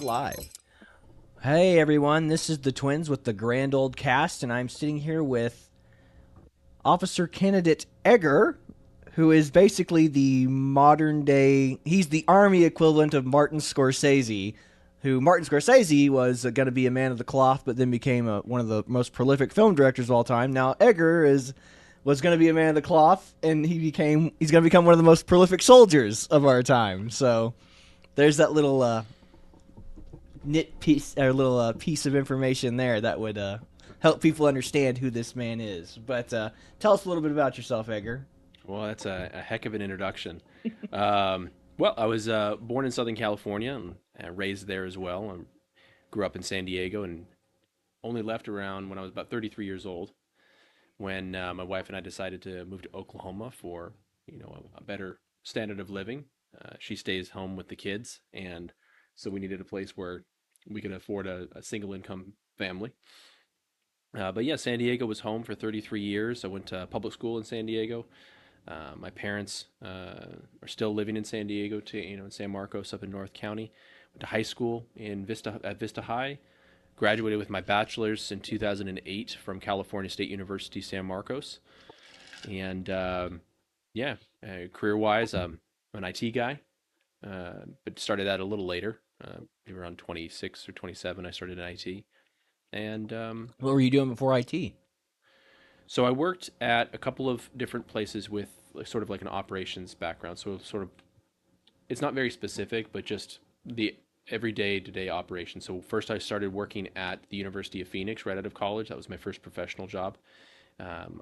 live. Hey everyone, this is the Twins with the grand old cast, and I'm sitting here with Officer Candidate Egger, who is basically the modern day. He's the army equivalent of Martin Scorsese. Who Martin Scorsese was going to be a man of the cloth, but then became one of the most prolific film directors of all time. Now Egger was going to be a man of the cloth, and he's going to become one of the most prolific soldiers of our time. So there's that little piece of information there that would help people understand who this man is. But tell us a little bit about yourself, Edgar. Well, that's a heck of an introduction. Well, I was born in Southern California and raised there as well. I grew up in San Diego and only left around when I was about 33 years old, when my wife and I decided to move to Oklahoma for a better standard of living. She stays home with the kids, and so we needed a place where we could afford a single income family. But yeah, San Diego was home for 33 years. I went to public school in San Diego. My parents are still living in San Diego, in San Marcos up in North County. Went to high school at Vista High. Graduated with my bachelor's in 2008 from California State University, San Marcos. And career-wise, I'm an IT guy, but started that a little later. Around 26 or 27, I started in IT. And What were you doing before IT? so I worked at a couple of different places with sort of like an operations background. So sort of, it's not very specific, but just the everyday to day operation. So first I started working at the University of Phoenix right out of college. That was my first professional job.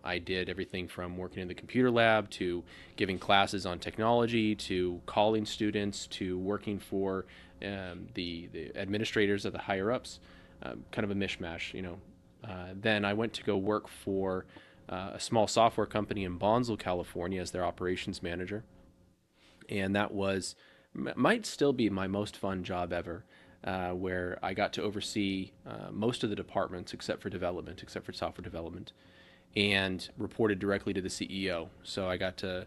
I did everything from working in the computer lab to giving classes on technology to calling students to working for the administrators of the higher ups, kind of a mishmash. Then I went to go work for a small software company in Bonsall, California, as their operations manager, and that might still be my most fun job ever, where I got to oversee most of the departments except for software development, and reported directly to the CEO. So I got to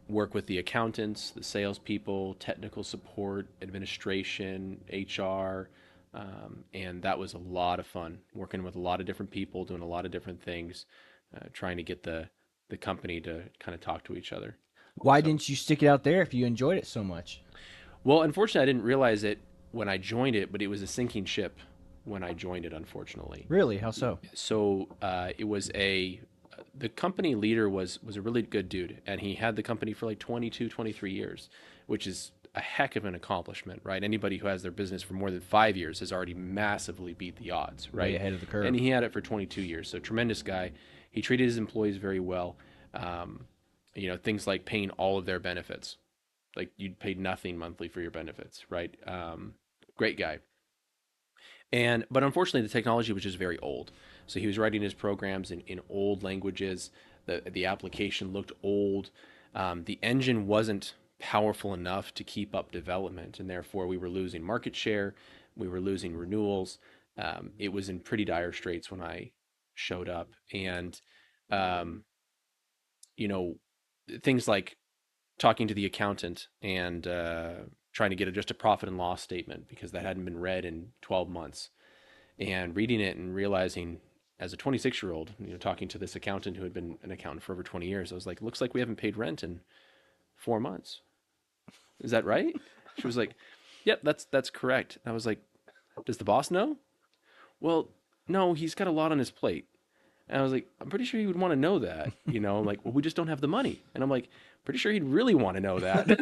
work with the accountants, the salespeople, technical support, administration, HR, and that was a lot of fun, working with a lot of different people, doing a lot of different things, trying to get the company to kind of talk to each other. Why So, didn't you stick it out there if you enjoyed it so much? well, unfortunately, I didn't realize it when I joined it, but it was a sinking ship when I joined it, unfortunately. Really? How so? So it was the company leader was a really good dude, and he had the company for like 22, 23 years, which is a heck of an accomplishment, right? Anybody who has their business for more than 5 years has already massively beat the odds, Way right? ahead of the curve. And he had it for 22 years, so tremendous guy. He treated his employees very well. Um, things like paying all of their benefits, like you'd pay nothing monthly for your benefits, right? Great guy. But unfortunately, the technology was just very old. So he was writing his programs in old languages. The application looked old. The engine wasn't powerful enough to keep up development, and therefore we were losing market share. We were losing renewals. It was in pretty dire straits when I showed up, and um, you know, things like talking to the accountant and trying to get just a profit and loss statement because that hadn't been read in 12 months, and reading it and realizing as a 26-year-old, talking to this accountant who had been an accountant for over 20 years, I was like, looks like we haven't paid rent in 4 months. Is that right? She was like, yep, that's correct. I was like, does the boss know? Well, no, he's got a lot on his plate. And I was like, I'm pretty sure he would want to know that. I'm like, well, we just don't have the money. And I'm like, pretty sure he'd really want to know that.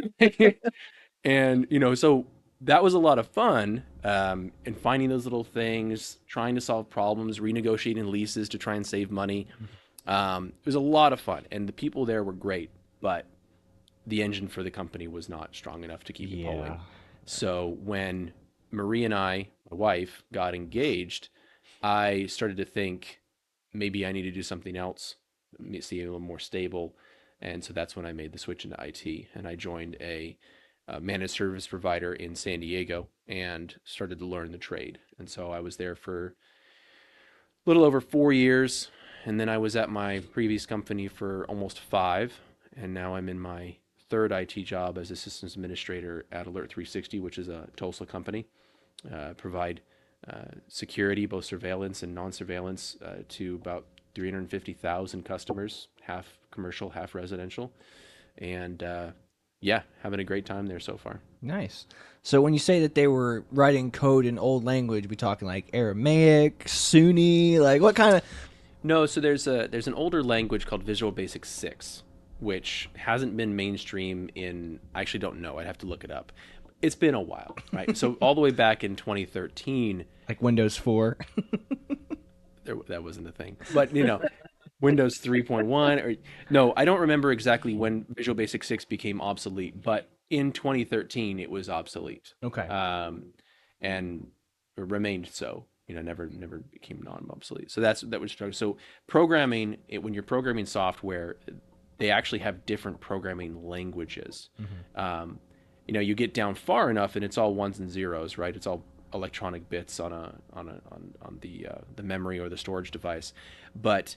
And, so that was a lot of fun, in finding those little things, trying to solve problems, renegotiating leases to try and save money. It was a lot of fun. And the people there were great, but the engine for the company was not strong enough to keep it Yeah. pulling. So when Marie and I, my wife, got engaged, I started to think maybe I need to do something else, see a little more stable. And so that's when I made the switch into IT, and I joined a managed service provider in San Diego and started to learn the trade. And so I was there for a little over 4 years. And then I was at my previous company for almost 5. And now I'm in my third IT job as a systems administrator at Alert 360, which is a Tulsa company. provide security, both surveillance and non-surveillance, to about 350,000 customers, half commercial, half residential, and yeah, having a great time there so far. Nice. So when you say that they were writing code in old language, we talking like Aramaic, Sunni, like what kind of? No, so there's an older language called Visual Basic 6, which hasn't been mainstream in, I actually don't know. I'd have to look it up. It's been a while, right? So all the way back in 2013, Like Windows 4. that wasn't a thing. But Windows 3.1 or no, I don't remember exactly when Visual Basic 6 became obsolete, but in 2013 it was obsolete. Okay. Um, and remained so. Never became non-obsolete. So that was struggle. So programming when you're programming software, they actually have different programming languages. Mm-hmm. You get down far enough, and it's all ones and zeros, right? It's all electronic bits on the memory or the storage device. But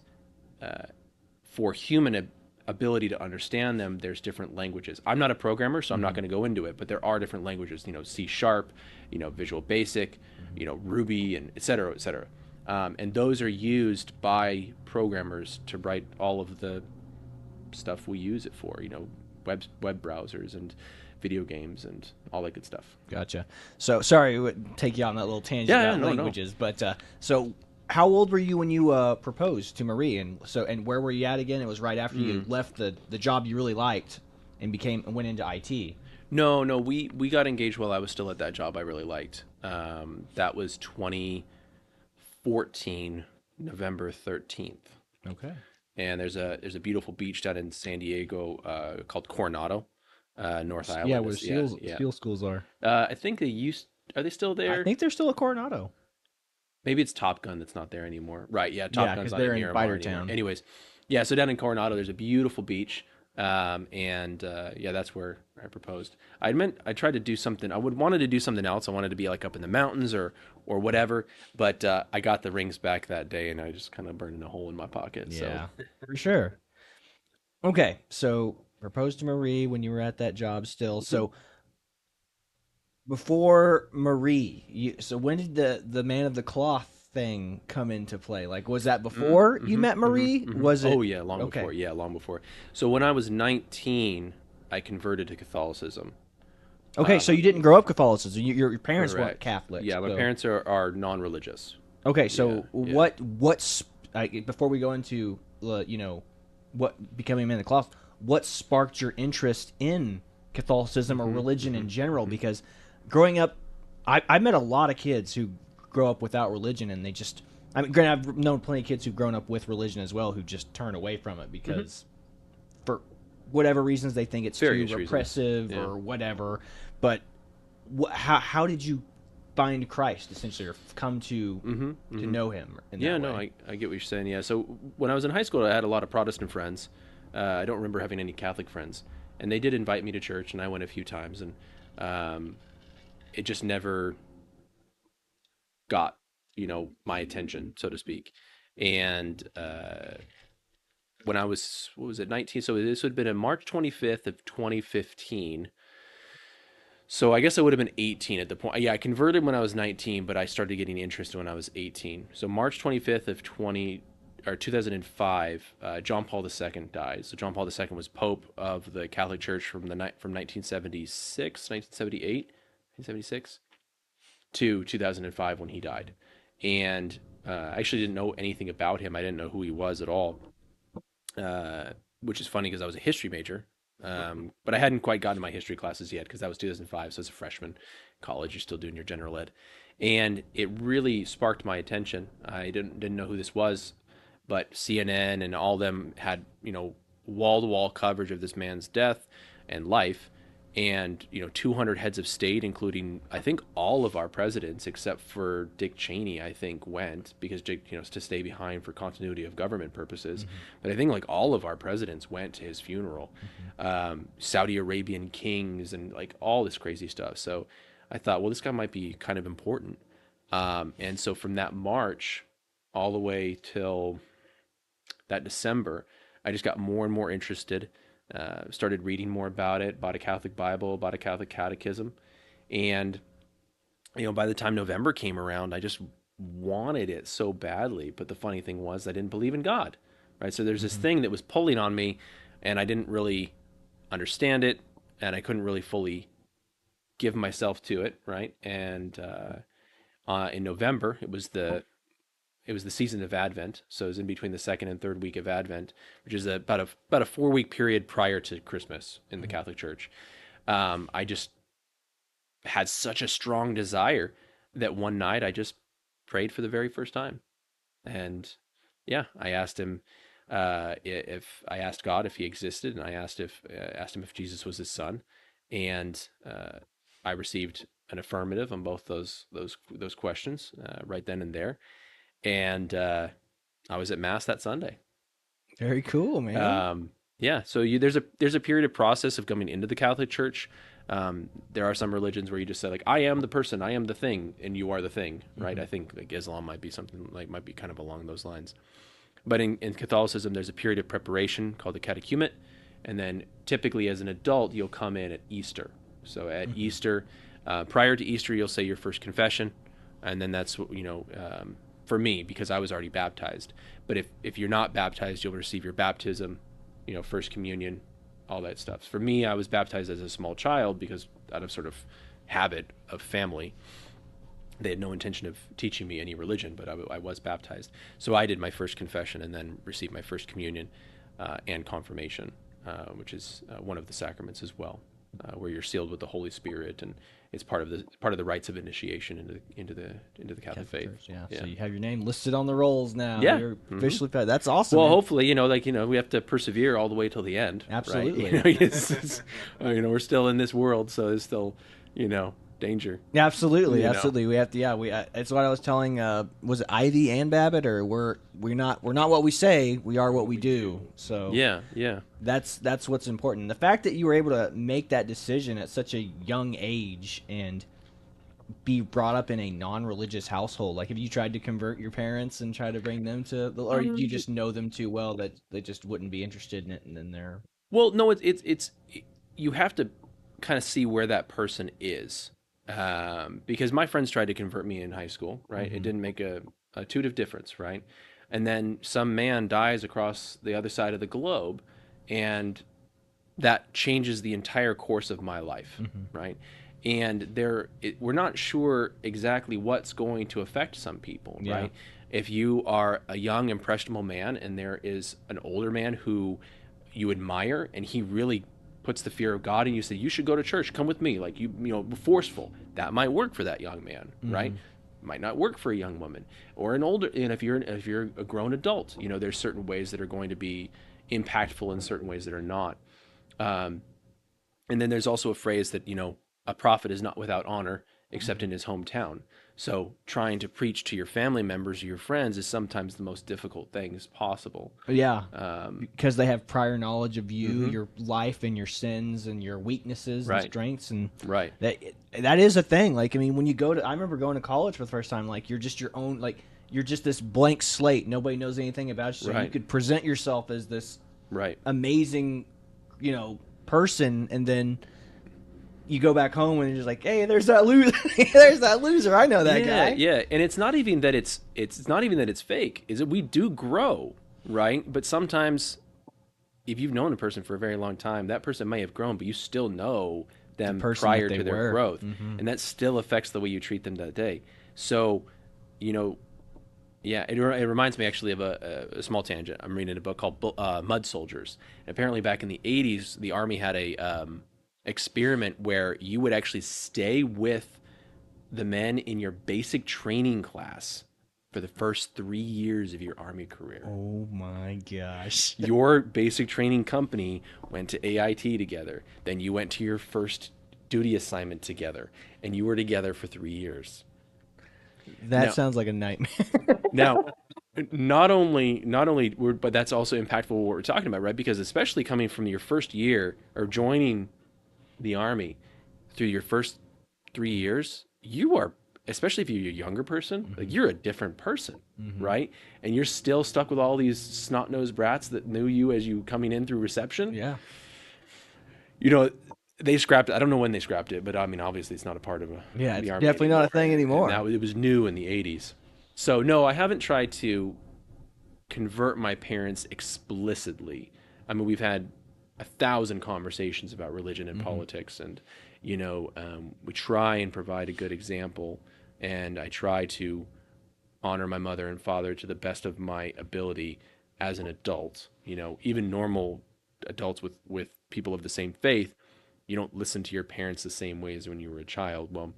for human ability to understand them, there's different languages. I'm not a programmer, so I'm not going to go into it, but there are different languages, C Sharp, Visual Basic, Ruby, and et cetera, et cetera. And those are used by programmers to write all of the stuff we use it for, web browsers and video games and all that good stuff. Gotcha. So sorry to take you on that little tangent Yeah, about no, no. languages, but so how old were you when you proposed to Marie, and where were you at again? It was right after you left the job you really liked and went into IT. No, no, we got engaged while I was still at that job I really liked. That was 2014, November 13th. Okay. And there's a beautiful beach down in San Diego called Coronado, North Island. Yeah, where SEAL schools are. I think are they still there? I think they're still at Coronado. Maybe it's Top Gun that's not there anymore. Right, yeah, Top Yeah, Gun's because not they're in in Miramar Fightertown. anymore. Anyways, yeah, so down in Coronado, there's a beautiful beach, yeah, that's where I proposed. I tried to do something. Wanted to do something else. I wanted to be like up in the mountains or whatever, but I got the rings back that day, and I just kind of burned a hole in my pocket. Yeah, So for sure. Okay, so proposed to Marie when you were at that job still. So before Marie, so when did the man of the cloth thing come into play? Like, was that before you met Marie? Was it? Oh yeah, long Okay. before. Yeah, long before. So when I was 19, I converted to Catholicism. Okay, so you didn't grow up Catholicism. Your parents weren't Correct. Catholics. Yeah, my so. parents are non-religious. Okay, Yeah, so yeah. what's before we go into what becoming a man of the cloth, what sparked your interest in Catholicism or religion in general? Because growing up, I met a lot of kids who grow up without religion, and they just, I mean, granted, I've known plenty of kids who've grown up with religion as well who just turn away from it because for whatever reasons they think it's Various too reasons. repressive Yeah. or whatever. But how did you find Christ essentially, or come to know Him? In Yeah, that no, way? I get what you're saying. Yeah, so when I was in high school, I had a lot of Protestant friends. I don't remember having any Catholic friends, and they did invite me to church, and I went a few times, and um, it just never got my attention, so to speak. And when I was, what was it, 19? So this would have been on March 25th of 2015. So I guess I would have been 18 at the point. Yeah, I converted when I was 19, but I started getting interested when I was 18. So March 25th of 2005, John Paul II died. So John Paul II was Pope of the Catholic Church from 1976, 1978, 1976 to 2005 when he died. And I actually didn't know anything about him. I didn't know who he was at all, which is funny because I was a history major. But I hadn't quite gotten to my history classes yet because that was 2005. So as a freshman in college, you're still doing your general ed. And it really sparked my attention. I didn't know who this was, but CNN and all them had, wall to wall coverage of this man's death and life. And 200 heads of state, including I think all of our presidents except for Dick Cheney, I think went because Dick, to stay behind for continuity of government purposes. But I think like all of our presidents went to his funeral. Saudi Arabian kings and like all this crazy stuff. So I thought, well, this guy might be kind of important. And so from that March all the way till that December, I just got more and more interested. Started reading more about it, bought a Catholic Bible, bought a Catholic catechism, and by the time November came around, I just wanted it so badly. But the funny thing was, I didn't believe in God, right? So there's this Hmm. thing that was pulling on me, and I didn't really understand it, and I couldn't really fully give myself to it, right? And in November, it was the season of Advent, so it was in between the second and third week of Advent, which is about a 4 week period prior to Christmas in the Catholic Church. I just had such a strong desire that one night I just prayed for the very first time, and yeah, I asked him if I asked God if He existed, and I asked him if Jesus was His Son, and I received an affirmative on both those questions right then and there, and I was at Mass that Sunday. Very cool, man. Um, yeah, so there's a period of process of coming into the Catholic Church. There are some religions where you just say like, I am the person, I am the thing, and you are the thing, right? Hmm. I think like Islam might be something like might be kind of along those lines. But in Catholicism, there's a period of preparation called the catechumen, and then typically as an adult, you'll come in at Easter. So at Hmm. Easter, prior to Easter, you'll say your first confession, and then that's for me because I was already baptized. But if you're not baptized, you'll receive your baptism, first communion, all that stuff. For me, I was baptized as a small child because out of sort of habit of family, they had no intention of teaching me any religion, but I was baptized. So I did my first confession and then received my first communion and confirmation, which is one of the sacraments as well, where you're sealed with the Holy Spirit, and it's part of the rites of initiation into the Catholic Catholic faith. Church, yeah. So Yeah, you have your name listed on the rolls now. yeah. You're hmm officially pet. That's awesome, Well, man. hopefully, we have to persevere all the way till the end, right? Absolutely. We're still in this world, so there's still, danger. Yeah, absolutely, You know. absolutely. We have to. Yeah, we. It's what I was telling. Was it Ivy and Babbitt, or we're not what we say. We are what we do. So Yeah, yeah. that's what's important. The fact that you were able to make that decision at such a young age and be brought up in a non-religious household. Like, have you tried to convert your parents and try to bring them to, or do you Um, just know them too well that they just wouldn't be interested in it, and then they're. Well, no, it's you have to kind of see where that person is, because my friends tried to convert me in high school, right? It Hmm. didn't make a toot of difference, right? And then some man dies across the other side of the globe, and that changes the entire course of my life, Hmm. right? And we're not sure exactly what's going to affect some people, Yeah. right? If you are a young, impressionable man and there is an older man who you admire and he really puts the fear of God and you say, you should go to church, come with me, like forceful, that might work for that young man, right? Hmm. Might not work for a young woman or an older, and if you're a grown adult, there's certain ways that are going to be impactful and certain ways that are not. Um, and then there's also a phrase that, a prophet is not without honor except Hmm. in his hometown. So trying to preach to your family members or your friends is sometimes the most difficult things possible. Yeah, Um, because they have prior knowledge of you, hmm your life, and your sins, and your weaknesses and Right. strengths, and Right. that is a thing. Like, I mean, when you go to, I remember going to college for the first time. Like, you're just your own. Like, you're just this blank slate. Nobody knows anything about you, so you Right. could present yourself as this Right. amazing, person, and then you go back home and you're just like, hey, there's that loser. There's that loser. I know that Yeah. guy. Yeah. And it's not even that it's not even that it's fake. Is that we do grow, right? But sometimes if you've known a person for a very long time, that person may have grown, but you still know The them person that prior they to their were. growth, Hmm. and that still affects the way you treat them that day. So, you know, yeah, it reminds me actually of a small tangent. I'm reading a book called Mud Soldiers. And apparently, back in the '80s, the Army had a experiment where you would actually stay with the men in your basic training class for the first 3 years of your Army career. Oh my gosh. Your basic training company went to AIT together. Then you went to your first duty assignment together, and you were together for 3 years. That Now, sounds like a nightmare. now, not only, but that's also impactful what we're talking about, right? Because especially coming from your first year or joining the army through your first 3 years, you are, especially if you're a younger person, like Hmm. you're a different person, Hmm. right? And you're still stuck with all these snot-nosed brats that knew you as you coming in through reception. Yeah. You know, They scrapped it. I don't know when they scrapped it, but I mean, obviously, it's not a part of Yeah, the it's army definitely not a anymore, thing and anymore. that it was new in the '80s. So no, I haven't tried to convert my parents explicitly. I mean, we've had 1,000 conversations about religion and Hmm. politics, and we try and provide a good example, and I try to honor my mother and father to the best of my ability as an adult. Even normal adults with people of the same faith, you don't listen to your parents the same way as when you were a child. Well,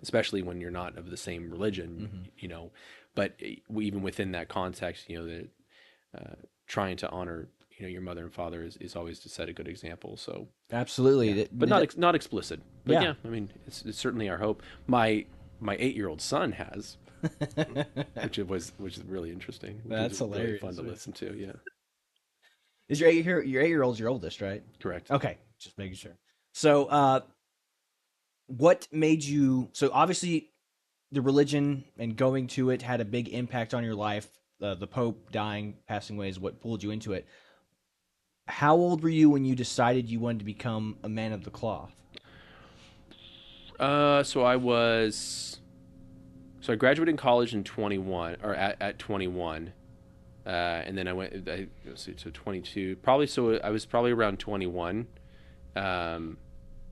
especially when you're not of the same religion, Hmm. but even within that context, that trying to honor your mother and father is always to set a good example. So Absolutely. yeah, but not explicit. But Yeah. yeah, I mean, it's certainly our hope. My 8-year-old son has, which is really interesting, which is That's really fun hilarious. to listen to. Yeah, Is your 8 year old's your oldest, right? correct. Okay, just making sure. So, what made you? So obviously, the religion and going to it had a big impact on your life. The Pope dying, passing away is what pulled you into it. How old were you when you decided you wanted to become a man of the cloth? So I graduated in college in 21 or at 21. And then I went, let's see, so 22, probably. So I was probably around 21. Um,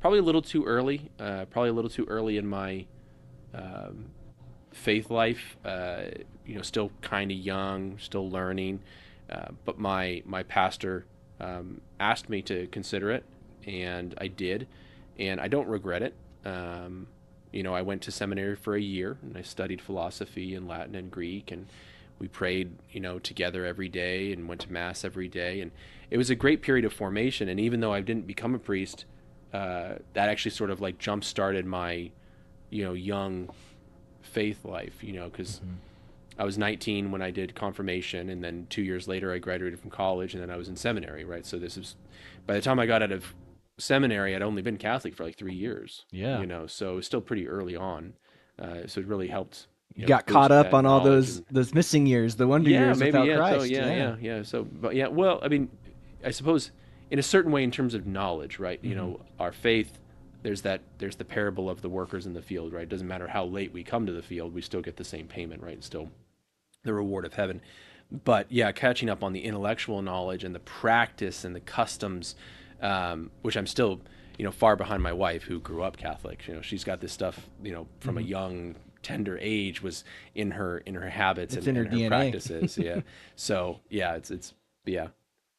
Probably a little too early. Probably a little too early in my um, faith life. Still kind of young, still learning. But my pastor asked me to consider it, and I did, and I don't regret it. I went to seminary for a year, and I studied philosophy and Latin and Greek, and we prayed, together every day, and went to mass every day, and it was a great period of formation. And even though I didn't become a priest, that actually sort of like jump started my, young faith life, because Hmm. I was 19 when I did confirmation, and then 2 years later I graduated from college, and then I was in seminary, right? So this is, by the time I got out of seminary, I'd only been Catholic for like 3 years, Yeah, so it was still pretty early on. So it really helped, you got caught boost up that on all knowledge. those And those missing years, the wonder yeah, years maybe, without yeah. So Christ. yeah, Yeah. yeah, yeah. So, but yeah, well, I mean, I suppose in a certain way, in terms of knowledge, right? Hmm. Our faith. There's the parable of the workers in the field, right? It doesn't matter how late we come to the field, we still get the same payment, right? Still the reward of heaven. But yeah, catching up on the intellectual knowledge and the practice and the customs, which I'm still, far behind my wife who grew up Catholic. She's got this stuff, from a Hmm. young, tender age was in her habits It's and, in her and her DNA. practices. Yeah. So yeah, it's yeah.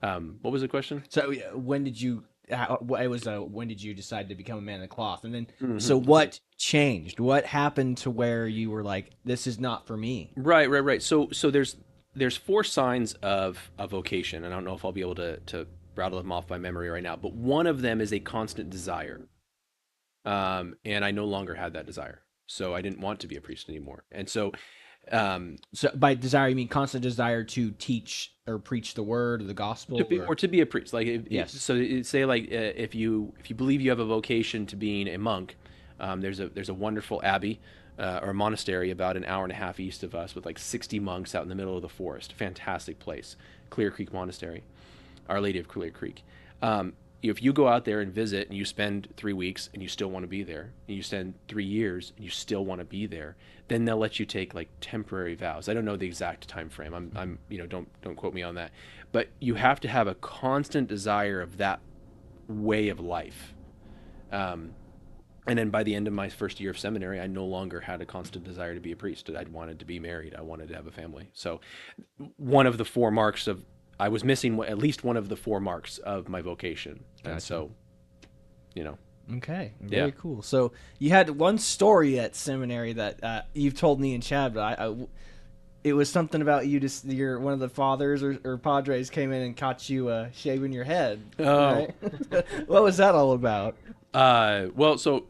What was the question? So yeah, when did you? It was when did you decide to become a man of the cloth? And then, so Hmm. what changed? What happened to where you were like, this is not for me? Right, right, right. So there's four signs of a vocation. I don't know if I'll be able to rattle them off by memory right now, but one of them is a constant desire. And I no longer had that desire, so I didn't want to be a priest anymore. And so, um, So by desire, you mean constant desire to teach or preach the word or the gospel, or to be a priest, like yes. so, say like if you believe you have a vocation to being a monk, there's a wonderful abbey. Or a monastery about an hour and a half east of us with like 60 monks out in the middle of the forest. Fantastic place. Clear Creek Monastery. Our Lady of Clear Creek. If you go out there and visit and you spend 3 weeks and you still want to be there, and you spend 3 years and you still want to be there, then they'll let you take like temporary vows. I don't know the exact time frame. Don't quote me on that, but you have to have a constant desire of that way of life. Um, and then by the end of my first year of seminary, I no longer had a constant desire to be a priest. I wanted to be married. I wanted to have a family. So one of the four marks of I was missing at least one of the four marks of my vocation. And Gotcha. so, you know, Okay, yeah. very cool. So you had one story at seminary that you've told me and Chad, but it was something about you. Just your one of the fathers or padres came in and caught you shaving your head, Oh, right? What was that all about? well, so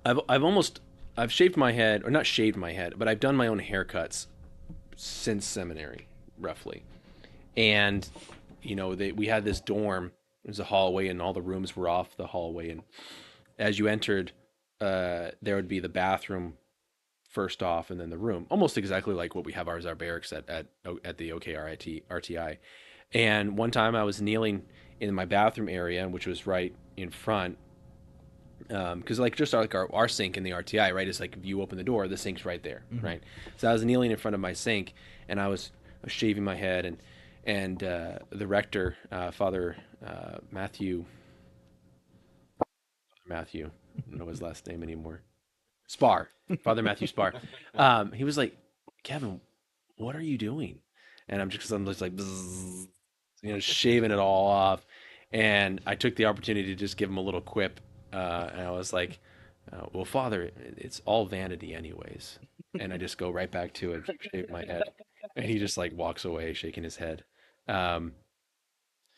I've shaved my head, or not shaved my head, but I've done my own haircuts since seminary, roughly. And we had this dorm. It was a hallway, and all the rooms were off the hallway. And as you entered, there would be the bathroom first off, and then the room, almost exactly like what we have ours our barracks at the OKRIT RTI. And one time I was kneeling in my bathroom area, which was right in front. Because like just like our sink in the RTI, right, is like if you open the door, the sink's right there, Mm-hmm. right? So I was kneeling in front of my sink, and I was shaving my head, and the rector, Father Matthew, I don't know his last name anymore, Spar, Father Matthew Spar. He was like, Kevin, what are you doing? And I'm just like, bzzz, shaving it all off. And I took the opportunity to just give him a little quip. And I was like, well, Father, it's all vanity, anyways. And I just go right back to it, shave my head. And he just like walks away, shaking his head. Um,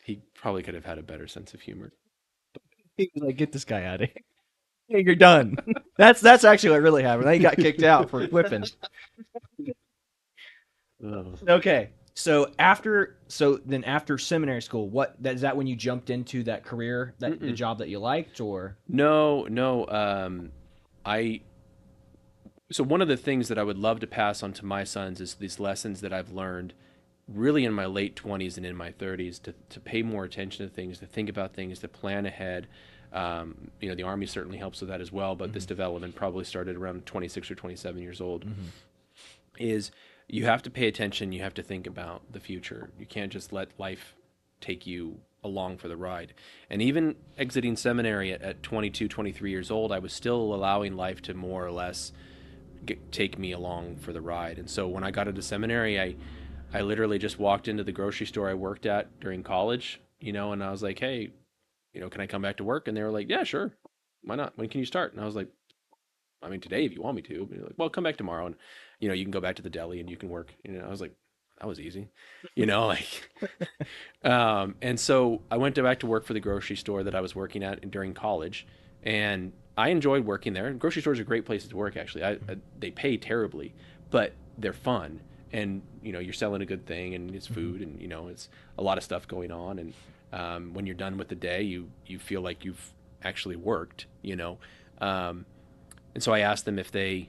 he probably could have had a better sense of humor. He was like, "Get this guy out of here. Hey, you're done." That's actually what really happened. He got kicked out for whipping. Oh. Okay. So then after seminary school, is that when you jumped into that career, that the Mm-mm. job that you liked, or? No, no. I so one of the things that I would love to pass on to my sons is these lessons that I've learned really in my late 20s and in my 30s to pay more attention to things, to think about things, to plan ahead. The Army certainly helps with that as well, but Mm-hmm. this development probably started around 26 or 27 years old. Mm-hmm. Is you have to pay attention, you have to think about the future. You can't just let life take you along for the ride. And even exiting seminary at 22, 23 years old, I was still allowing life to more or less take me along for the ride. And so when I got into seminary, I literally just walked into the grocery store I worked at during college, and I was like, hey, can I come back to work? And they were like, yeah, sure. Why not? When can you start? And I was like, I mean, today if you want me to. But like, well, come back tomorrow, and you can go back to the deli and you can work. I was like, that was easy, like. And so I went back to work for the grocery store that I was working at during college, and I enjoyed working there. And grocery stores are great places to work, actually. They pay terribly, but they're fun, and you're selling a good thing, and it's Mm-hmm. food, and it's a lot of stuff going on, and when you're done with the day, you feel like you've actually worked. Um, and so I asked them if they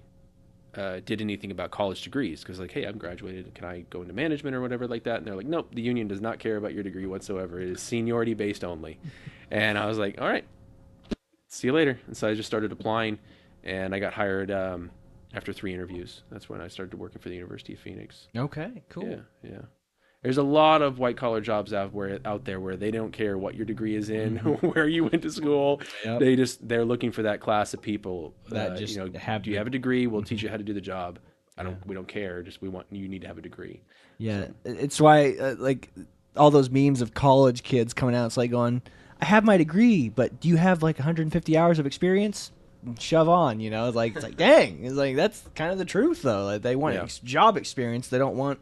did anything about college degrees because, like, hey, I'm graduated. Can I go into management or whatever like that? And they're like, nope, the union does not care about your degree whatsoever. It is seniority based only. And I was like, all right, see you later. And so I just started applying, and I got hired after 3 interviews. That's when I started working for the University of Phoenix. Okay, Yeah, cool. yeah. There's a lot of white collar jobs out there where they don't care what your degree is in, Mm-hmm. where you went to school. Yep. They're looking for that class of people. That just have Do you the. have a degree? We'll Mhm. teach you how to do the job. Yeah. We don't care. Just we want you need to have a degree. Yeah, So it's why like all those memes of college kids coming out. It's like going, I have my degree, but do you have like 150 hours of experience? Shove on, It's like dang. It's like that's kind of the truth though. Like they want yeah, job experience. They don't want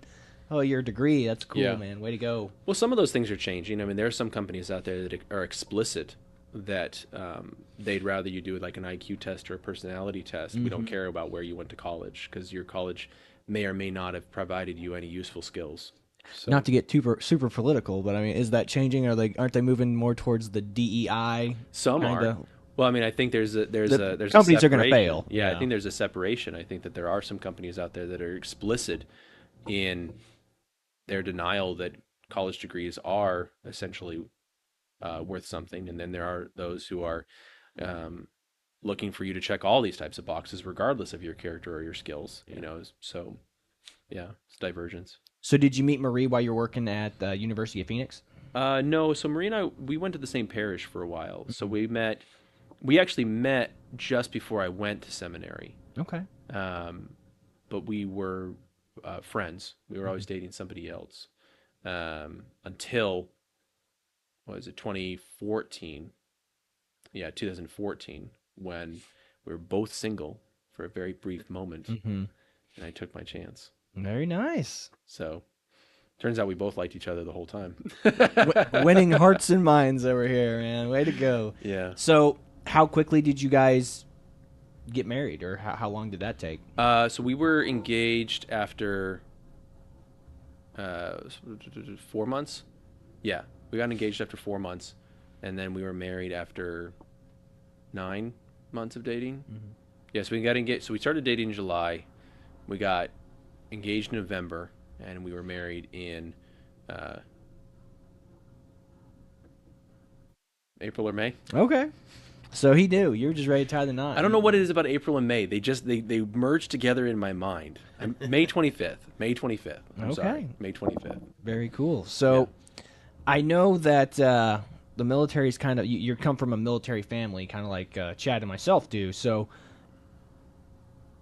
your degree. That's cool, yeah. man. Way to go. Well, some of those things are changing. I mean, there are some companies out there that are explicit that they'd rather you do like an IQ test or a personality test. We don't Hmm. care about where you went to college because your college may or may not have provided you any useful skills. Not So to get super political, but I mean, is that changing? Aren't they moving more towards the DEI some kind are. of? Well, I mean, I think The there's a companies are going to separation. fail. Yeah, I Yeah. think there's a separation. I think that there are some companies out there that are explicit in their denial that college degrees are essentially worth something, and then there are those who are um, looking for you to check all these types of boxes, regardless of your character or your skills. So yeah, it's divergence. So did you meet Marie while you're working at the University of Phoenix? No, so Marie and I we went to the same parish for a while. So Mhm. we met. We actually met just before I went to seminary, Okay. um, but we were friends. We were always Mhm. dating somebody else until what was it 2014? Yeah, 2014 when we were both single for a very brief moment, Mhm. and I took my chance. Very nice. So turns out we both liked each other the whole time. Winning hearts and minds over here, man. Way to go. Yeah. So, how quickly did you guys get married, or how long did that take? So we were engaged after uh, 4 months. Yeah, we got engaged after 4 months, and then we were married after 9 months of dating. Hmm. Yes, we got engaged. So we started dating in July. We got engaged in November, and we were married in uh, April or May. Okay. So he knew. You were just ready to tie the knot. I don't know what it is about April and May. They merged together in my mind. May 25th. May 25th. I'm sorry. Okay. May 25th. Very cool. Yeah. So I know that the military is kind of you come from a military family, kind of like Chad and myself do. So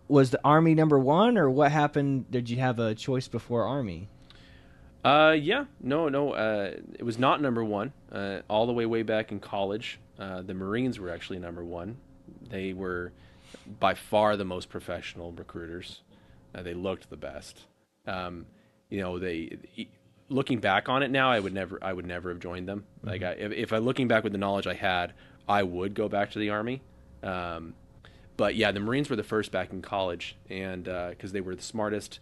was the Army number one, or what happened? Did you have a choice before Army? Yeah. No, no. It was not number one. All the way back in college, the Marines were actually number one. They were by far the most professional recruiters. They looked the best. Um, you know, looking back on it now, I would never have joined them. Like, if I looking back with the knowledge I had, I would go back to the Army. Um, but yeah, the Marines were the first back in college, and because they were the smartest,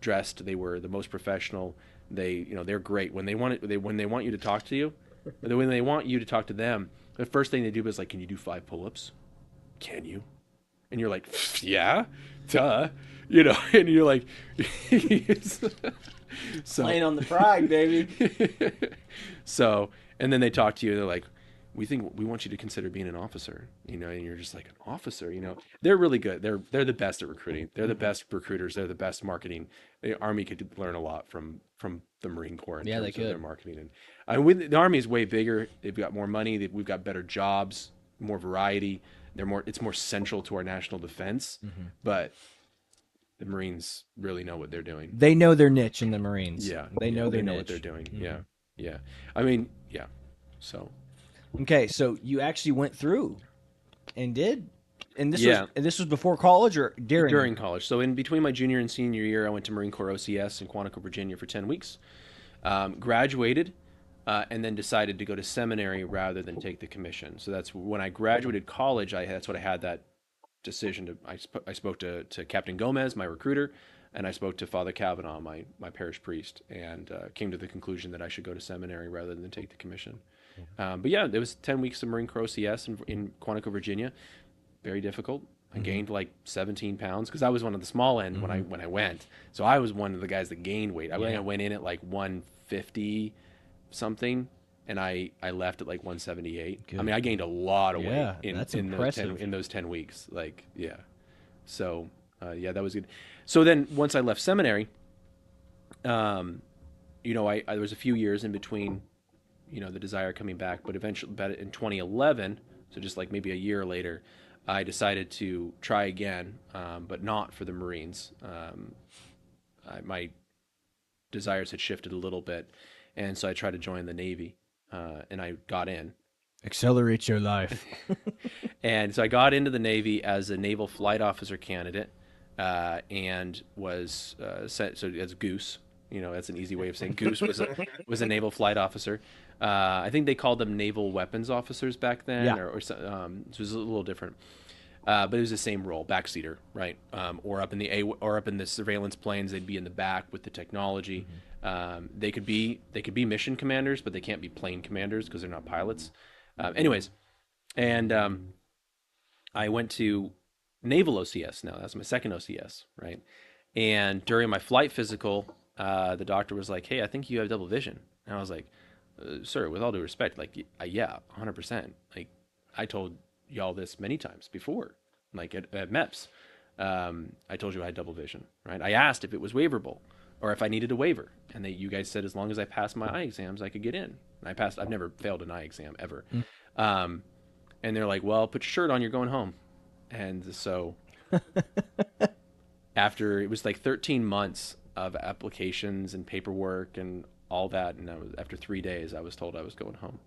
dressed, they were the most professional. They're great when they when they want you to talk to you, when they want you to talk to them. The first thing they do is like, "Can you do 5 pull-ups? Can you?" And you're like, "Yeah, duh," and you're like, so Playing on the pride, baby. so, and then they talk to you. They're like, we want you to consider being an officer, and you're just like, an officer, They're really good. They're the best at recruiting. They're the best recruiters. They're the best marketing. The Army could learn a lot from the Marine Corps in Yeah, they terms of their could. marketing. And the Army is way bigger. They've got more money. We've got better jobs, more variety. It's more central to our national defense. But the Marines really know what they're doing. They know their niche in the Marines. Yeah, They know their they know niche. what they're doing. Yeah, yeah. I mean, yeah. So Okay, so you actually went through and did, and yeah, this was before college or during? during college. So in between my junior and senior year, I went to Marine Corps OCS in Quantico, Virginia for 10 weeks. Graduated, and then decided to go to seminary rather than take the commission. So that's when I graduated college. That's what I had that decision to. I spoke to Captain Gomez, my recruiter, and I spoke to Father Kavanaugh, my parish priest, and came to the conclusion that I should go to seminary rather than take the commission. But yeah, there was 10 weeks of Marine Corps OCS in Quantico, Virginia. Very difficult. I gained like 17 pounds because I was one of the small end when I went. So I was one of the guys that gained weight. I went in at like 150 something, and I left at like 178. Good. I mean, I gained a lot of Yeah, weight that's in impressive. those 10 weeks. Like, yeah. So yeah, that was good. So then once I left seminary, I there was a few years in between, the desire coming back, but eventually, but in 2011, so just like maybe a year later, I decided to try again, but not for the Marines. My desires had shifted a little bit, and so I tried to join the Navy, and I got in. Accelerate your life. And so I got into the Navy as a naval flight officer candidate, and was sent. So as Goose, that's an easy way of saying Goose was a naval flight officer. I think they called them naval weapons officers back then, Yeah. so it was a little different. But it was the same role, backseater, right? Or up in the surveillance planes, they'd be in the back with the technology. They could be mission commanders, but they can't be plane commanders because they're not pilots. Anyways, and I went to Naval OCS now. That's my second OCS, right? And during my flight physical, the doctor was like, "Hey, I think you have double vision." And I was like, "Sir, with all due respect, like, yeah, 100%. Like, I told y'all this many times before, like at MEPS. I told you I had double vision, right? I asked if it was waiverable or if I needed a waiver, and you guys said as long as I passed my eye exams, I could get in. And I passed. I've never failed an eye exam ever. And they're like, "Well, put your shirt on. You're going home." And so after it was like 13 months of applications and paperwork and all that, and after 3 days, I was told I was going home.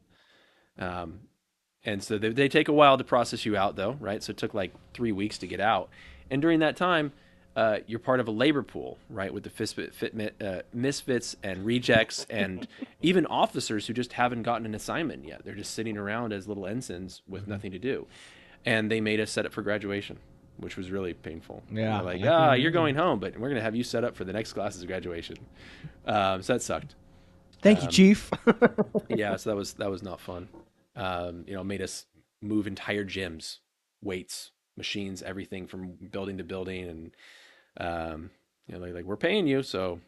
And so they take a while to process you out, though, right? So it took like 3 weeks to get out. And during that time, you're part of a labor pool, right, with the misfits and rejects and even officers who just haven't gotten an assignment yet. They're just sitting around as little ensigns with nothing to do. And they made us set up for graduation, which was really painful. Yeah. They're like, you're going home, but we're going to have you set up for the next class's graduation. So that sucked. Thank you, Chief. Yeah, so that was not fun. Made us move entire gyms, weights, machines, everything from building to building, and like we're paying you, so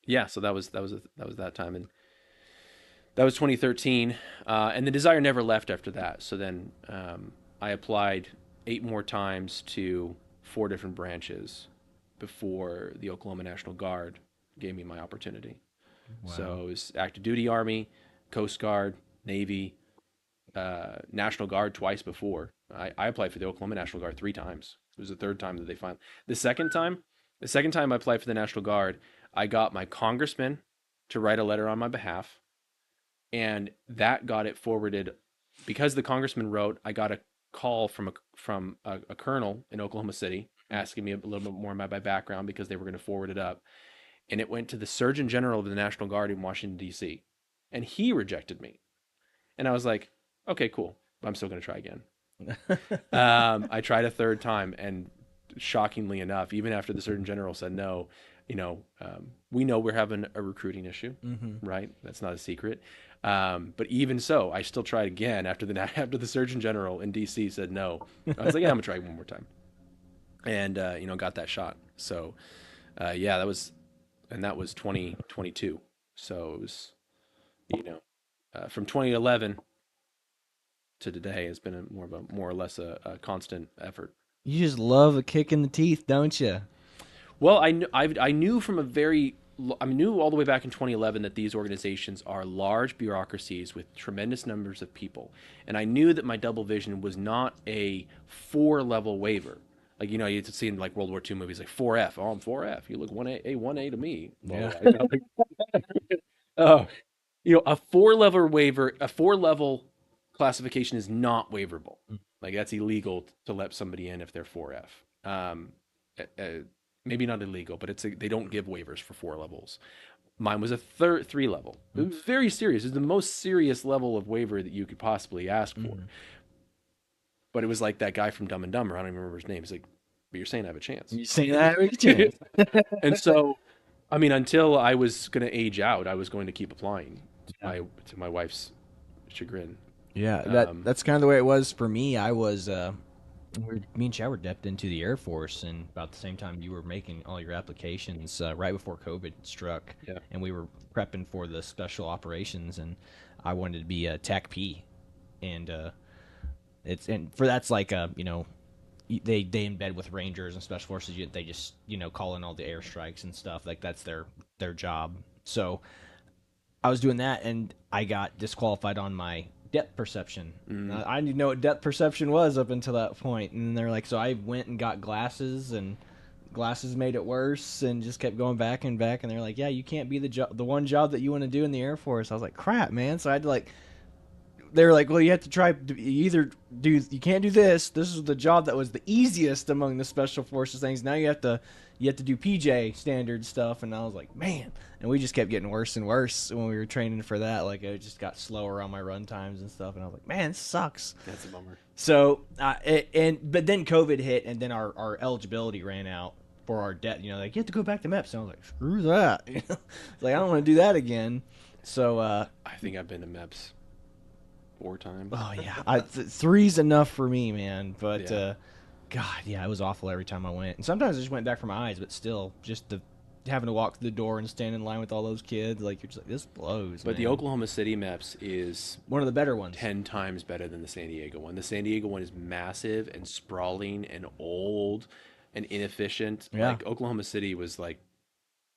yeah. So that was that time, That was 2013, and the desire never left after that. So then I applied 8 more times to 4 different branches before the Oklahoma National Guard gave me my opportunity. Wow. So it was active duty Army, Coast Guard, Navy, National Guard twice before. I applied for the Oklahoma National Guard 3 times. It was the third time that they finally. The second time, the second time I applied for the National Guard, I got my congressman to write a letter on my behalf, and that got it forwarded. Because the congressman wrote, I got a call from a colonel in Oklahoma City asking me a little bit more about my background because they were going to forward it up, and it went to the Surgeon General of the National Guard in Washington D.C., and he rejected me. And I was like, okay, cool. But I'm still going to try again. I tried a third time, and shockingly enough, even after the Surgeon General said no, we know we're having a recruiting issue, right? That's not a secret. But even so, I still tried again after the after the Surgeon General in D.C. said no. I was like, yeah, I'm gonna try one more time, and got that shot. So, yeah, that was 2022. So it was, from 2011 to today has been more or less a constant effort. You just love a kick in the teeth, don't you? Well, I knew from a very I knew all the way back in 2011 that these organizations are large bureaucracies with tremendous numbers of people, and I knew that my double vision was not a 4 level waiver. Like you'd see in like World War II movies like 4F. Oh, I'm 4F. You look 1A to me. Yeah. Oh, a 4 level waiver, a 4 level classification is not waiverable. Like that's illegal to let somebody in if they're 4F. Uh, Maybe not illegal, but they don't give waivers for 4 levels. Mine was a 3 level. It was very serious. It was the most serious level of waiver that you could possibly ask for. But it was like that guy from Dumb and Dumber. I don't even remember his name. He's like, but you're saying I have a chance. You saying I have a chance? And so, I mean, until I was going to age out, I was going to keep applying to my wife's chagrin. Yeah, that's kind of the way it was for me. I was me and Chad were depped into the Air Force, and about the same time you were making all your applications, right before COVID struck, Yeah. and we were prepping for the special operations, and I wanted to be a TAC P, and for that's like they embed with Rangers and Special Forces. They just call in all the airstrikes and stuff, like that's their job. So I was doing that, and I got disqualified on my depth perception. I didn't know what depth perception was up until that point, and they're like, so I went and got glasses, and glasses made it worse, and just kept going back and back. And they're like, yeah, you can't be the one job that you want to do in the Air Force. I was like, crap, man. So I had to they were like, well, you have to try. You can't do this. This is the job that was the easiest among the Special Forces things. Now you have to do PJ standard stuff. And I was like, man. And we just kept getting worse and worse when we were training for that. Like it just got slower on my run times and stuff. And I was like, man, this sucks. That's a bummer. So but then COVID hit, and then our eligibility ran out for our debt. Like you have to go back to MEPS. And I was like, screw that. It's like I don't want to do that again. So I think I've been to MEPS 4 times. Oh yeah, 3's enough for me, man. But Yeah. God, yeah, it was awful every time I went. And sometimes I just went back for my eyes, but still, just having to walk through the door and stand in line with all those kids, like you're just like, this blows. But man. the Oklahoma City MEPS is one of the better ones. 10 times better than the San Diego one. The San Diego one is massive and sprawling and old and inefficient. Yeah. Like Oklahoma City was like,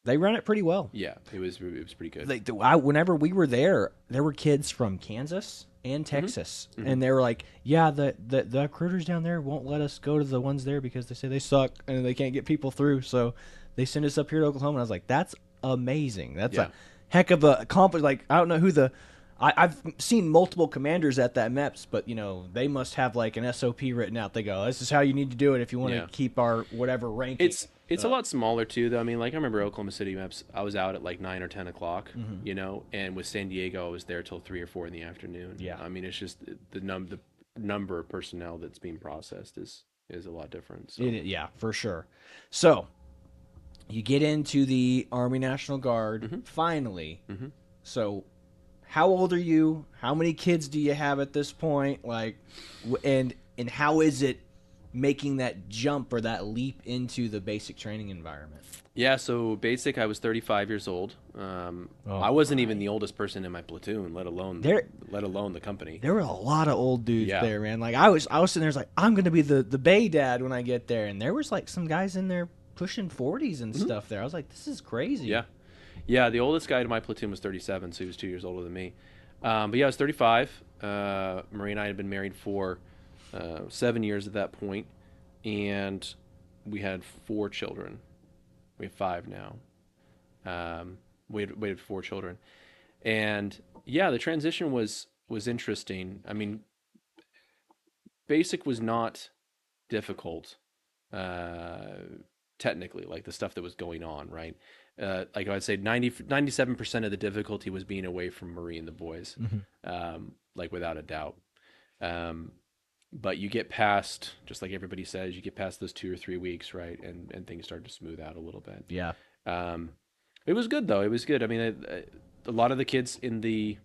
they run it pretty well. yeah, it was pretty good. Whenever we were there were kids from Kansas and Texas, and they were like, yeah, the recruiters down there won't let us go to the ones there because they say they suck and they can't get people through, so they send us up here to Oklahoma. And I was like, that's amazing. That's a heck of a accomplishment. Like, I don't know who I've seen multiple commanders at that MEPS, but they must have like an SOP written out. They go, this is how you need to do it if you want to keep our whatever ranking. It's a lot smaller too, though. I mean, like I remember Oklahoma City MEPS. I was out at like 9 or 10 o'clock, and with San Diego, I was there till 3 or 4 in the afternoon. Yeah, I mean, it's just the number of personnel that's being processed is a lot different. So. Yeah, for sure. So you get into the Army National Guard finally. So how old are you? How many kids do you have at this point? Like, and how is it making that jump or that leap into the basic training environment? Yeah, so basic, I was 35 years old. Oh I wasn't even my. the oldest person in my platoon, There let alone the company. there were a lot of old dudes Yeah. there, man. Like I was sitting there like I'm gonna be the Bay Dad when I get there, and there was like some guys in there pushing 40s and Hmm. stuff there. I was like, this is crazy. Yeah. Yeah, the oldest guy in my platoon was 37, so he was 2 years older than me. But yeah, I was 35. Marie and I had been married for 7 years at that point, and we had 4 children. We have 5 now. We had 4 children, and yeah, the transition was interesting. I mean, basic was not difficult, uh, technically, like the stuff that was going on, right? Like I'd say 97% of the difficulty was being away from Marie and the boys, Mhm. like without a doubt. Um, but you get past, just like everybody says, you get past those 2 or 3 weeks, right? And things start to smooth out a little bit. Yeah. Um, it was good though. It was good. I mean, a lot of the kids in the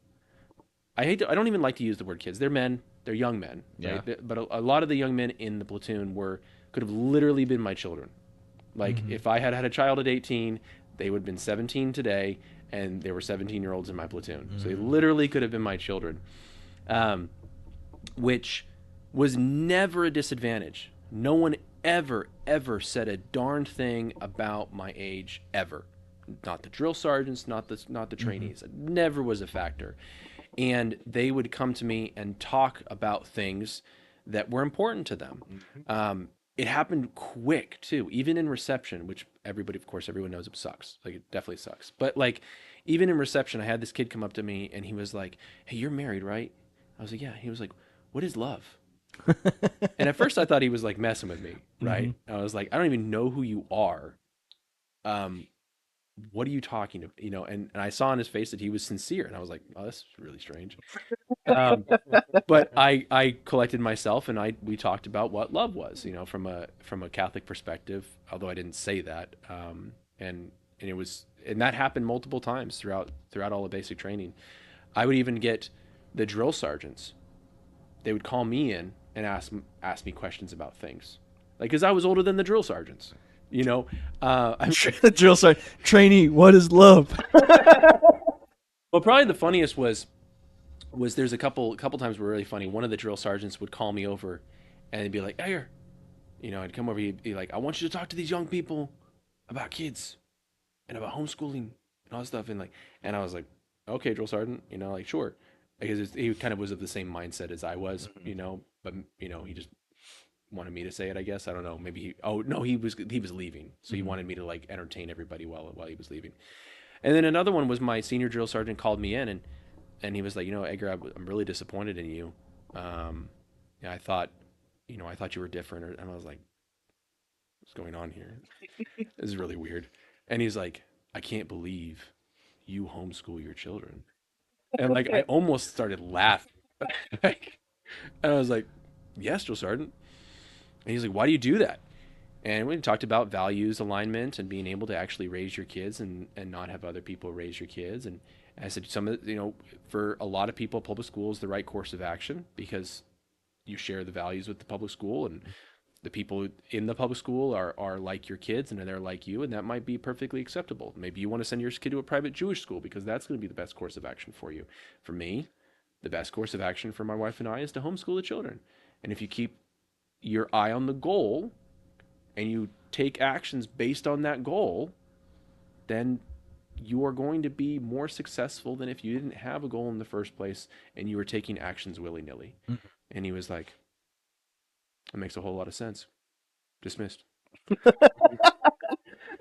I don't even like to use the word kids. They're men. They're young men, Yeah. right? But a lot of the young men in the platoon were could have literally been my children. Like Hmm. if I had had a child at 18, they would have been 17 today, and there were 17-year-olds in my platoon. So they Hmm. literally could have been my children, um, which was never a disadvantage. No one ever said a darn thing about my age ever. Not the drill sergeants, not the Hmm. trainees. It never was a factor, and they would come to me and talk about things that were important to them. It happened quick too, even in reception, which everybody, of course, everyone knows it sucks. Like it definitely sucks. But like, even in reception, I had this kid come up to me and he was like, "Hey, you're married, right?" I was like, "Yeah." He was like, "What is love?" And at first, I thought he was like messing with me, Hmm. right? I was like, "I don't even know who you are. Um, what are you talking about?" And I saw on his face that he was sincere, and I was like, "Oh, that's really strange." Um, but I collected myself and I we talked about what love was, from a Catholic perspective, although I didn't say that. And it was and that happened multiple times throughout all of basic training. I would even get the drill sergeants. They would call me in and ask me questions about things, like because I was older than the drill sergeants. You know, I'm sure. Drill sergeant trainee. What is love? Well, probably the funniest was there's a couple times were really funny. One of the drill sergeants would call me over, and they'd be like, "Hey, I'd come over, he'd be like, I want you to talk to these young people about kids and about homeschooling and all that stuff. And I was like, okay, drill sergeant, like, sure. Because he kind of was of the same mindset as I was, but, he just wanted me to say it, I guess. I don't know. Maybe oh, no, he was leaving. So he Hmm. wanted me to like entertain everybody while he was leaving. And then another one was my senior drill sergeant called me in and he was like, Edgar, I'm really disappointed in you. Yeah, I thought you were different. And I was like, what's going on here? This is really weird. And he's like, I can't believe you homeschool your children. And like, I almost started laughing. Like, and I was like, yes, Drill Sergeant. And he's like, why do you do that? And we talked about values alignment and being able to actually raise your kids and not have other people raise your kids. And I said, for a lot of people, public school is the right course of action because you share the values with the public school and the people in the public school are like your kids and they're like you, and that might be perfectly acceptable. Maybe you want to send your kid to a private Jewish school because that's going to be the best course of action for you. For me, the best course of action for my wife and I is to homeschool the children. And if you keep your eye on the goal and you take actions based on that goal, then you are going to be more successful than if you didn't have a goal in the first place and you were taking actions willy-nilly. And he was like, it makes a whole lot of sense. Dismissed.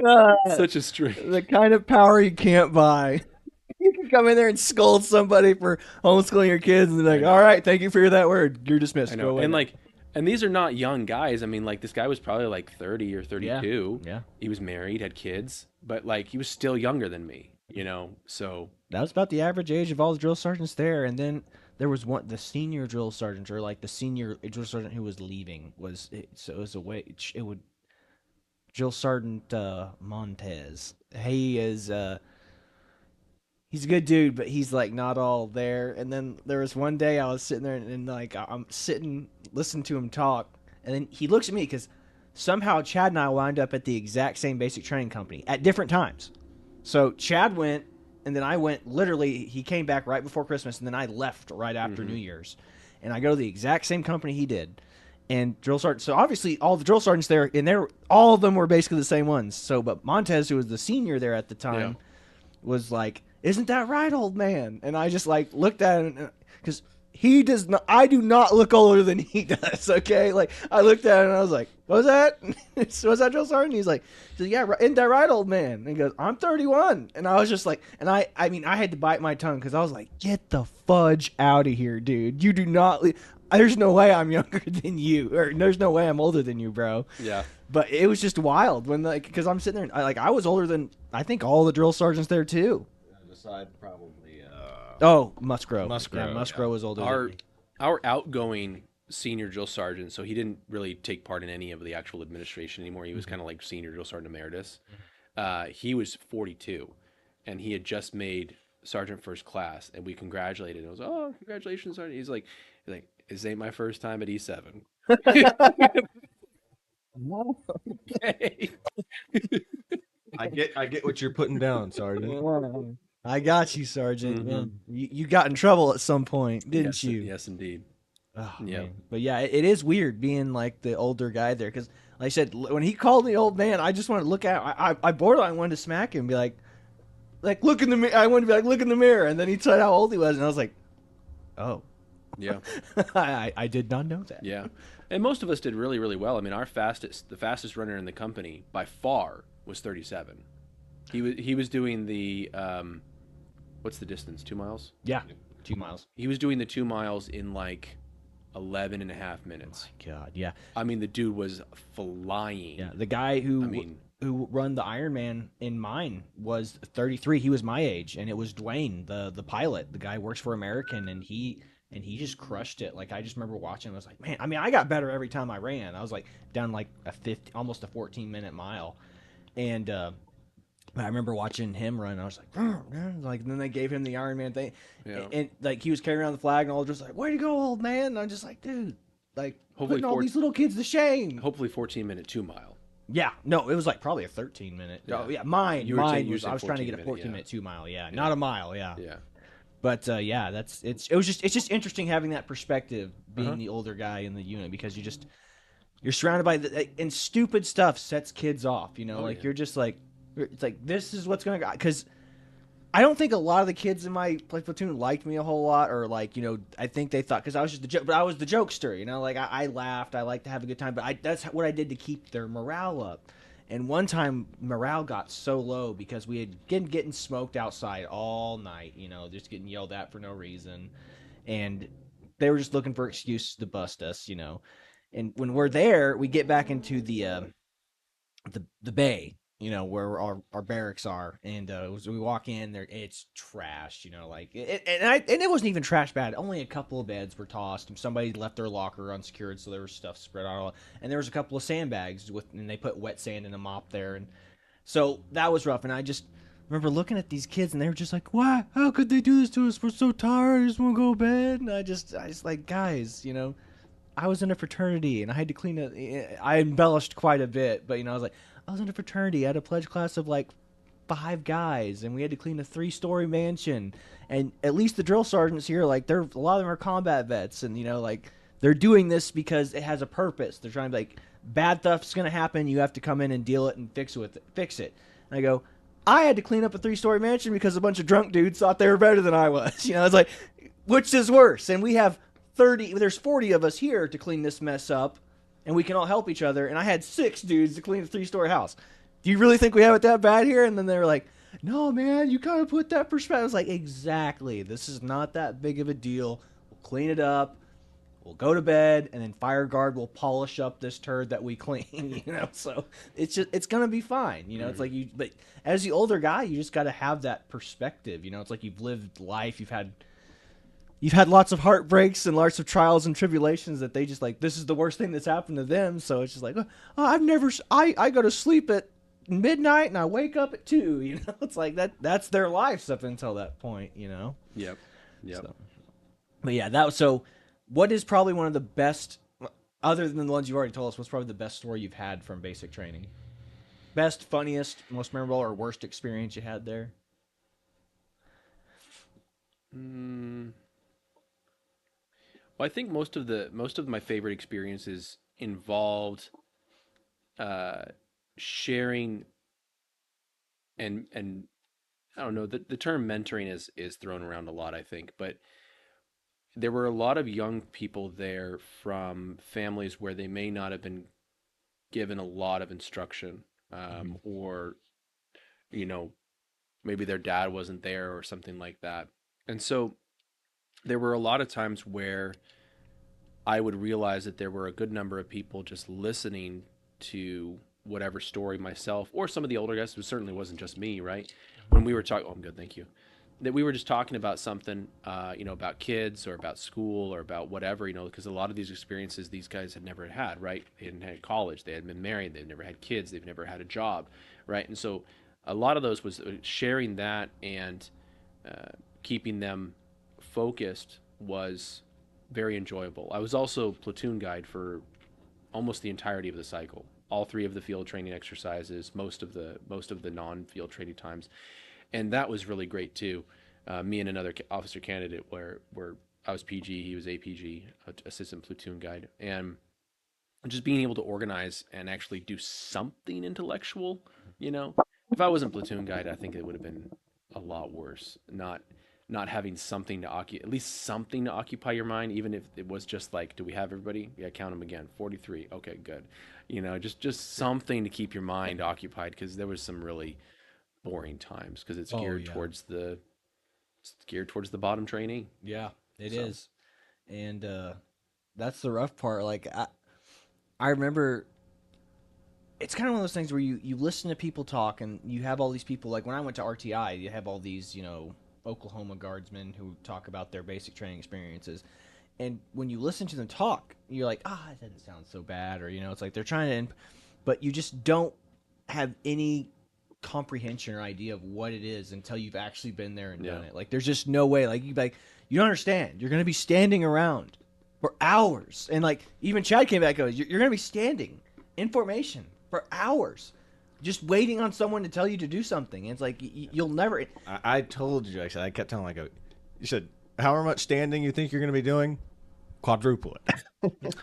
Uh, Such a the strange. kind of power you can't buy. You can come in there and scold somebody for homeschooling your kids and be I like, all know. right, thank you for that word. You're I dismissed. Go know. away And now. like and these are not young guys. I mean, like this guy was probably like 30 or Yeah. 32. Yeah. He was married, had kids, but like he was still younger than me. So, That was about the average age of all the drill sergeants there. And then there was the senior drill sergeant, or like the senior drill sergeant who was leaving, so it was a way, it would, Drill Sergeant Montez. He is he's a good dude, but he's like not all there. And then there was one day I was sitting there and like I'm sitting listening to him talk, And then he looks at me because somehow Chad and I wound up at the exact same basic training company at different times. So Chad went, and then I went. Literally, he came back right before Christmas, and then I left right after New Year's. And I go to the exact same company he did. And drill sergeant. So obviously, all the drill sergeants there, and all of them were basically the same ones. So, but Montez, who was the senior there at the time, was like, "Isn't that right, old man?" And I just like looked at him because he does not. I do not look older than he does. Okay, like I looked at him and I was like, "What was that? Was that drill sergeant?" He's like, "Yeah, isn't that right, old man?" And he goes, "I'm 31." And I was just like, and I mean, I had to bite my tongue because I was like, "Get the fudge out of here, dude! You do not." There's no way I'm younger than you, or there's no way I'm older than you, bro. Yeah. But it was just wild when, like, because I'm sitting there, and I was older than I think all the drill sergeants there too. Beside probably. Musgrove. Musgrove. Yeah, Musgrove was older than me. Our outgoing senior drill sergeant, so he didn't really take part in any of the actual administration anymore. He was kind of like senior drill sergeant emeritus. He was 42, and he had just made sergeant first class, and we congratulated him. I was, "Oh, congratulations, sergeant." He's like, "This ain't my first time at E7." Okay. I get what you're putting down, Sergeant. I got you, Sergeant. You got in trouble at some point, didn't Yes, you? yes, indeed. Oh, Yeah. man. But yeah, it is weird being like the older guy there because, like I said, when he called the old man, I just wanted to look at. I borderline wanted to smack him and be like look in the mirror. I wanted to be like, look in the mirror, and then he said how old he was, and I was like, oh, Yeah. I did not know that. Yeah. And most of us did really, really well. I mean, the fastest runner in the company by far was 37. He was doing the what's the distance? 2 miles? Yeah, 2 miles. He was doing the 2 miles in like 11 and a half minutes. Oh my God, yeah. I mean, the dude was flying. Yeah, the guy who run the Ironman in mine was 33. He was my age, and it was Dwayne, the pilot. The guy works for American, and he just crushed it. Like I just remember watching. I was like, man. I mean, I got better every time I ran. I was like down like almost a 14-minute mile, and I remember watching him run. And I was like, man. Like, and then they gave him the Ironman thing, and like he was carrying around the flag, and all just like, way to go, old man. And I'm just like, dude, like putting all these little kids to shame. Hopefully 14-minute 2 mile. Yeah, no, it was like probably a 13-minute. Yeah. Oh, yeah, mine was. I was trying to get a 14-minute 2 mile. Yeah, not a mile. Yeah. Yeah. But yeah, it's just interesting having that perspective, being the older guy in the unit, because you're surrounded by and stupid stuff sets kids off. You know, you're just like, it's like, this is what's going to go. Because I don't think a lot of the kids in my platoon liked me a whole lot, or like, you know, I think they thought, because I was just the joke, but I was the jokester. You know, like I laughed, I liked to have a good time, but that's what I did to keep their morale up. And one time, morale got so low because we had getting smoked outside all night, you know, just getting yelled at for no reason. And they were just looking for excuses to bust us, you know. And when we're there, we get back into the bay, you know, where our barracks are. And as we walk in there, it's trashed, you know, like and it wasn't even trash bad. Only a couple of beds were tossed, and somebody left their locker unsecured, so there was stuff spread out. And there was a couple of sandbags and they put wet sand in a mop there, and so that was rough. And I just remember looking at these kids, and they were just like, "Why? How could they do this to us? We're so tired. I just want to go to bed." And I just like, guys, you know, I was in a fraternity, and I had to clean it. I embellished quite a bit, but you know, I was like, I was in a fraternity. I had a pledge class of like 5 guys, and we had to clean a 3-story mansion. And at least the drill sergeants here, like, a lot of them are combat vets, and you know, like, they're doing this because it has a purpose. They're trying to be like, bad stuff's gonna happen. You have to come in and deal it and fix it. And I go, I had to clean up a 3-story mansion because a bunch of drunk dudes thought they were better than I was. You know, it's like, which is worse? And we have there's 40 of us here to clean this mess up, and we can all help each other. And I had 6 dudes to clean a 3-story house. Do you really think we have it that bad here? And then they were like, no, man, you gotta put that perspective. I was like, exactly. This is not that big of a deal. We'll clean it up. We'll go to bed, and then fire guard will polish up this turd that we clean. You know, so it's gonna be fine. You know, it's like but as the older guy, you just gotta have that perspective. You know, it's like you've lived life. You've had lots of heartbreaks and lots of trials and tribulations that they just like, this is the worst thing that's happened to them. So it's just like, I go to sleep at midnight and I wake up at 2, you know, it's like that's their lives up until that point, you know? Yep. So, but yeah, so what is probably one of the best, Other than the ones you've already told us, what's probably the best story you've had from basic training? Best, funniest, most memorable, or worst experience you had there? Mm, well, I think most of my favorite experiences involved uh, sharing and I don't know, the term mentoring is thrown around a lot, I think, but there were a lot of young people there from families where they may not have been given a lot of instruction, Mm-hmm. or you know, maybe their dad wasn't there or something like that. And so there were a lot of times where I would realize that there were a good number of people just listening to whatever story myself or some of the older guys. It certainly wasn't just me, right? When we were talking, oh, I'm good, thank you. That we were just talking about something, about kids or about school or about whatever, because a lot of these experiences these guys had never had, right? They hadn't had college, they hadn't been married, they've never had kids, they've never had a job, right? And so a lot of those was sharing that and keeping them focused was very enjoyable. I was also platoon guide for almost the entirety of the cycle. All three of the field training exercises, most of the non-field training times, and that was really great too. Me and another officer candidate, where I was PG, he was APG, assistant platoon guide, and just being able to organize and actually do something intellectual. You know, if I wasn't platoon guide, I think it would have been a lot worse. Not having something to occupy, at least something to occupy your mind, even if it was just like, do we have everybody? Yeah, count them again. 43. Okay, good. Just something to keep your mind occupied, because there was some really boring times because Oh yeah, it's geared towards the bottom trainee. yeah, it So is, and that's the rough part. Like I remember, it's kind of one of those things where you listen to people talk, and you have all these people. Like when I went to RTI, you have all these Oklahoma Guardsmen who talk about their basic training experiences, and when you listen to them talk, you're like, it doesn't sound so bad, or it's like they're trying to, but you just don't have any comprehension or idea of what it is until you've actually been there and yeah, done it. Like there's just no way. You don't understand. You're gonna be standing around for hours, and like even Chad came back and goes, you're gonna be standing in formation for hours, just waiting on someone to tell you to do something. And it's like you'll never. I told you, I kept telling you said, however much standing you think you're going to be doing, quadruple it.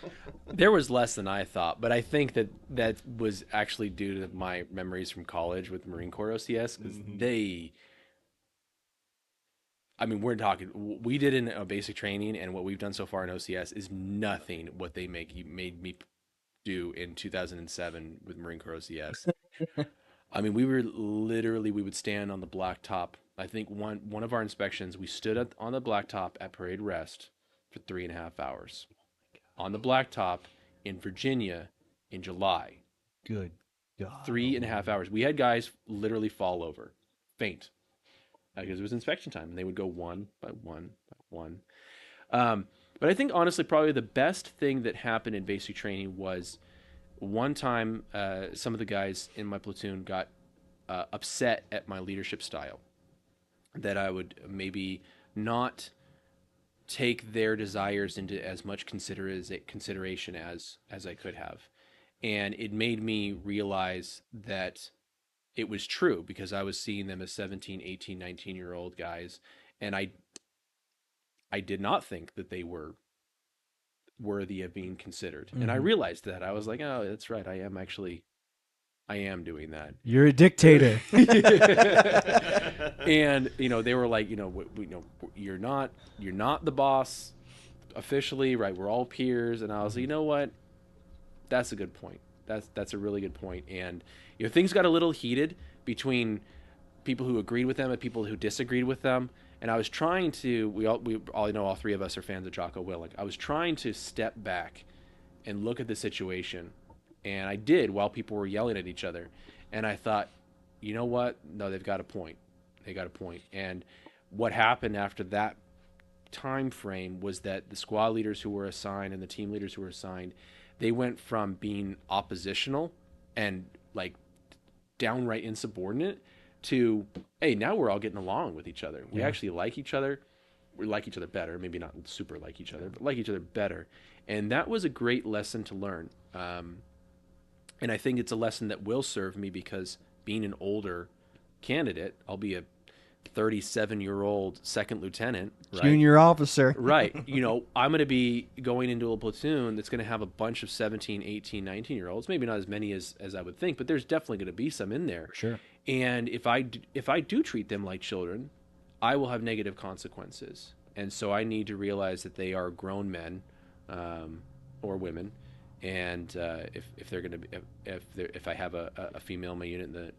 there was less than I thought, but I think that was actually due to my memories from college with Marine Corps OCS, because I mean, we're talking. We did in a basic training, and what we've done so far in OCS is nothing what they made me do in 2007 with Marine Corps OCS. I mean, we would stand on the blacktop. I think one of our inspections, we stood on the blacktop at parade rest for 3.5 hours on the blacktop in Virginia in July. Good God. 3.5 hours. We had guys literally fall over, faint, because it was inspection time, and they would go one by one by one. But I think honestly, probably the best thing that happened in basic training was one time some of the guys in my platoon got upset at my leadership style, that I would maybe not take their desires into as much consideration as I could have. And it made me realize that it was true, because I was seeing them as 17, 18, 19-year-old guys, and I did not think that they were worthy of being considered. And I realized that. I was like, oh, that's right. I am doing that. You're a dictator. And they were like, you're not the boss officially, right? We're all peers. And I was like, you know what? That's a good point. That's a really good point. And things got a little heated between people who agreed with them and people who disagreed with them. And I was trying to, we all know all three of us are fans of Jocko Willink. I was trying to step back and look at the situation, and I did while people were yelling at each other. And I thought, you know what? No, they've got a point. They got a point. And what happened after that time frame was that the squad leaders who were assigned and the team leaders who were assigned, they went from being oppositional and like downright insubordinate to, hey, now we're all getting along with each other. We actually like each other. we like each other better. Maybe not super like each other, but like each other better. And that was a great lesson to learn. And I think it's a lesson that will serve me because being an older candidate, I'll be a 37-year-old second lieutenant, right? Junior officer. Right. I'm going to be going into a platoon that's going to have a bunch of 17, 18, 19-year-olds. Maybe not as many as I would think, but there's definitely going to be some in there. Sure. And if I do treat them like children, I will have negative consequences. And so I need to realize that they are grown men or women. And if they're going to be, if I have a female in my unit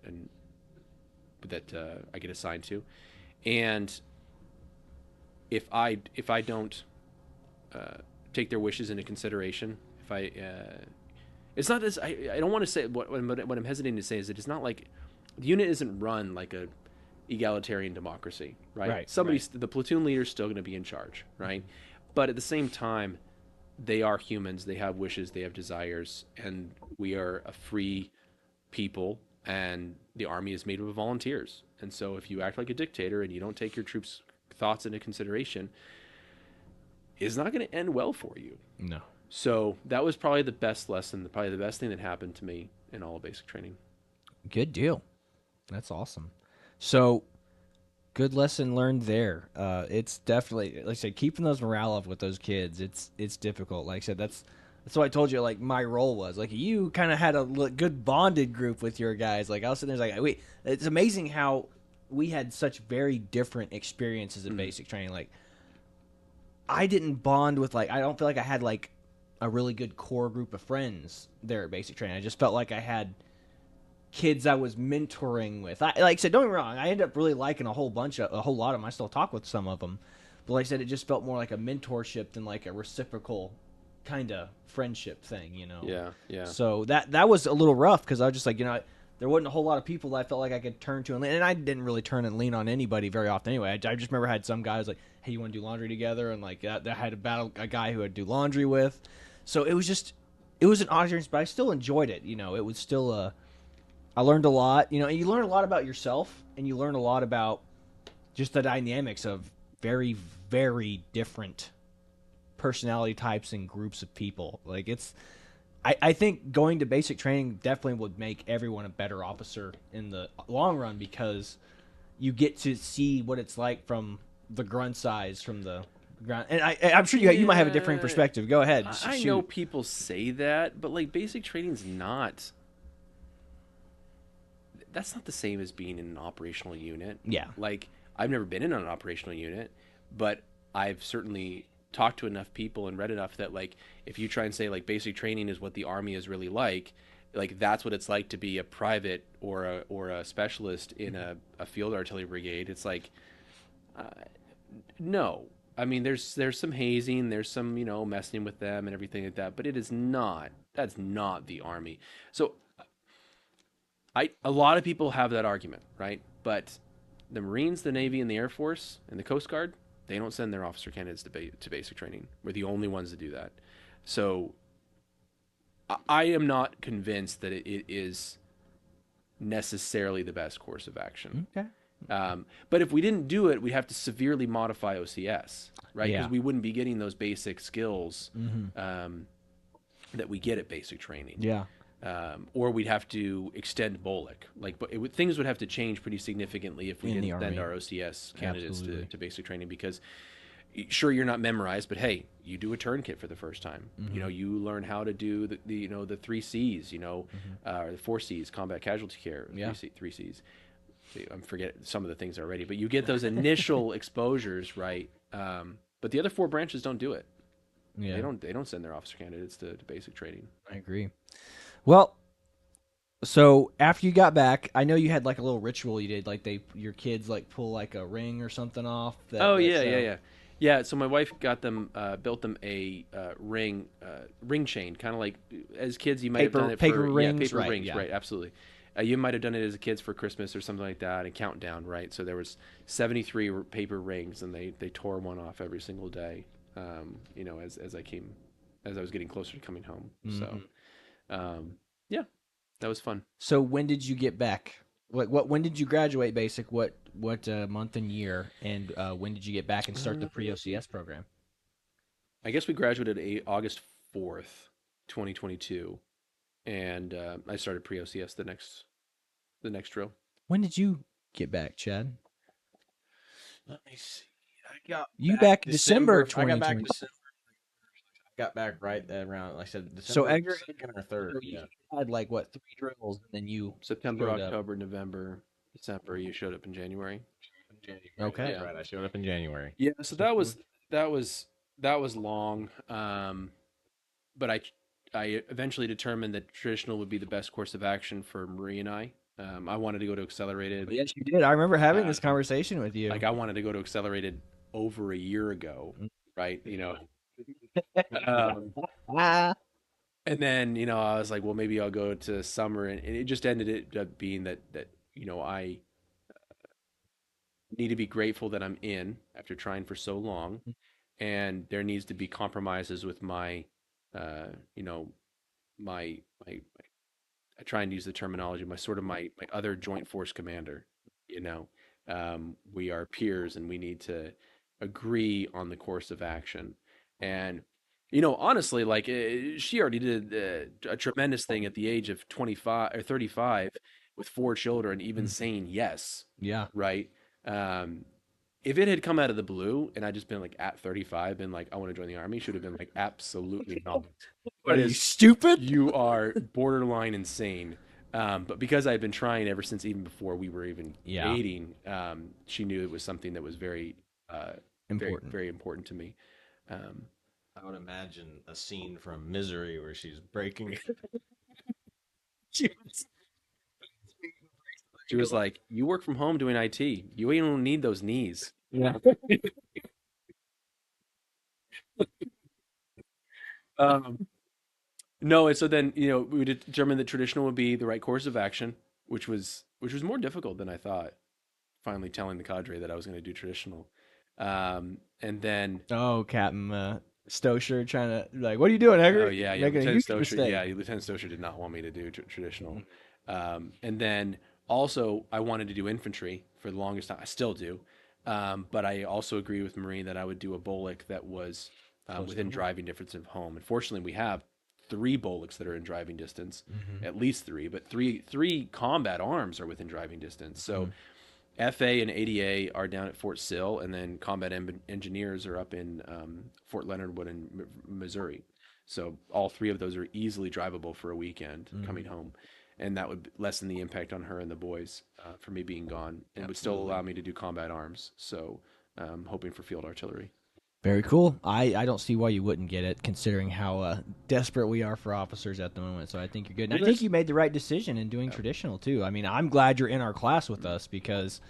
that I get assigned to, and if I don't take their wishes into consideration, if I it's not as I don't want to say what I'm hesitating to say is that it's not like the unit isn't run like a egalitarian democracy, right? The platoon leader's still going to be in charge, right? But at the same time, they are humans. They have wishes. They have desires, and we are a free people. And the Army is made up of volunteers. And so, if you act like a dictator and you don't take your troops' thoughts into consideration, it's not going to end well for you. No. So that was probably the best lesson, probably the best thing that happened to me in all of basic training. Good deal. That's awesome. So, good lesson learned there. It's definitely, like I said, keeping those morale up with those kids. It's difficult. Like I said, that's what I told you. Like my role was like you kind of had a good bonded group with your guys. Like I was sitting there like, wait, it's amazing how we had such very different experiences in basic training. Like I didn't bond with I don't feel like I had like a really good core group of friends there at basic training. I just felt like I had kids I was mentoring with. Like I said, don't get me wrong, I ended up really liking a whole lot of them. I still talk with some of them, but like I said, it just felt more like a mentorship than like a reciprocal kind of friendship thing, Yeah. So that was a little rough because I was just like, there wasn't a whole lot of people that I felt like I could turn to and I didn't really turn and lean on anybody very often anyway. I just remember I had some guys like, hey, you want to do laundry together, and like that I had a guy who I'd do laundry with. So it was an odd experience, but I still enjoyed it. It was still I learned a lot, and you learn a lot about yourself, and you learn a lot about just the dynamics of very, very different personality types and groups of people. Like I think going to basic training definitely would make everyone a better officer in the long run because you get to see what it's like from the grunt size, from the ground. And I'm sure you might have a different perspective. Go ahead. I know people say that, but like basic training's not. That's not the same as being in an operational unit. Yeah. Like I've never been in an operational unit, but I've certainly talked to enough people and read enough that like if you try and say like basic training is what the Army is really like that's what it's like to be a private or a specialist in a field artillery brigade. It's like no. I mean there's some hazing, there's some messing with them and everything like that, but that's not the Army. So a lot of people have that argument, right? But the Marines, the Navy, and the Air Force, and the Coast Guard, they don't send their officer candidates to basic training. We're the only ones that do that. So I am not convinced that it is necessarily the best course of action. Okay. But if we didn't do it, we'd have to severely modify OCS, right? Because Yeah. we wouldn't be getting those basic skills that we get at basic training. Yeah. Or we'd have to extend BOLIC. Things would have to change pretty significantly if we didn't send our OCS candidates to basic training because, sure, you're not memorized, but hey, you do a tourniquet for the first time. You learn how to do the 3 C's, or the 4 C's, combat casualty care, 3 C's. I'm forgetting some of the things already, but you get those initial exposures, right? But the other 4 branches don't do it. Yeah. They don't send their officer candidates to basic training. I agree. Well, so after you got back, I know you had like a little ritual you did, like your kids like pull like a ring or something off. Yeah. So my wife got them, built them a ring chain, kind of like as kids you might have done it paper for rings, paper right, rings, right? Absolutely. You might have done it as kids for Christmas or something like that, and countdown, right? So there was 73 paper rings, and they tore one off every single day. As I was getting closer to coming home. So. Yeah, that was fun. So when did you get back? When did you graduate basic? What what month and year, and when did you get back and start the pre-OCS program? I guess we graduated August 4th, 2022, and I started pre-OCS the next drill. When did you get back, Chad? Let me see. I got You back back December I got back 2020. December. I got back right around, like I said, So December Edgar 2nd or 3rd. you Yeah. had like what 3 drills, and then you September, showed up. October, November, December. You showed up in January. In January. Okay. That's Yeah. right. I showed up in January. Yeah. So that was long. But I eventually determined that traditional would be the best course of action for Marie and I. I wanted to go to accelerated. Yes, you did. I remember having Uh, this conversation with you. like I wanted to go to accelerated over a year ago, Mm. right? Um, Ah. and then I was like, well, maybe I'll go to summer, and it just ended up being that I need to be grateful that I'm in after trying for so long, and there needs to be compromises with my, you know, my I try and use the terminology, my other joint force commander, you know. We are peers and we need to agree on the course of action. And honestly, like she already did a tremendous thing at the age of 25 or 35 with 4 children, even Mm. saying yes, Yeah. right? Um, if it had come out of the blue and I just been like at 35, been like, I want to join the army, should have been like, absolutely not. What That are you, is, stupid? you are borderline insane. But because I had been trying ever since even before we were even Yeah. dating, she knew it was something that was very, very, Important. very important to me. Um, I would imagine a scene from Misery where she's breaking. she was like, "You work from home doing IT. You ain't don't need those knees." Yeah. Um, no, and so then we determined that traditional would be the right course of action, which was more difficult than I thought. Finally, telling the cadre that I was going to do traditional, and then Oh, Captain Stosher trying to like, what are you doing, oh Edgar? yeah, Making a Lieutenant huge Stosher, mistake. Lieutenant Stosher did not want me to do traditional, and then also I wanted to do infantry for the longest time. I still do, but I also agree with Marie that I would do a BOLIC that was within driving distance of home. Unfortunately, we have 3 BOLICs that are in driving distance, Mm-hmm. at least three, but three combat arms are within driving distance. So Mhm. FA and ADA are down at Fort Sill, and then combat engineers are up in Fort Leonard Wood in Missouri. So all 3 of those are easily drivable for a weekend coming home, and that would lessen the impact on her and the boys for me being gone, and would still allow me to do combat arms. So hoping for field artillery. Very cool. I don't see why you wouldn't get it, considering how desperate we are for officers at the moment. So I think you're good. And I think you made the right decision in doing traditional too. I mean, I'm glad you're in our class with us because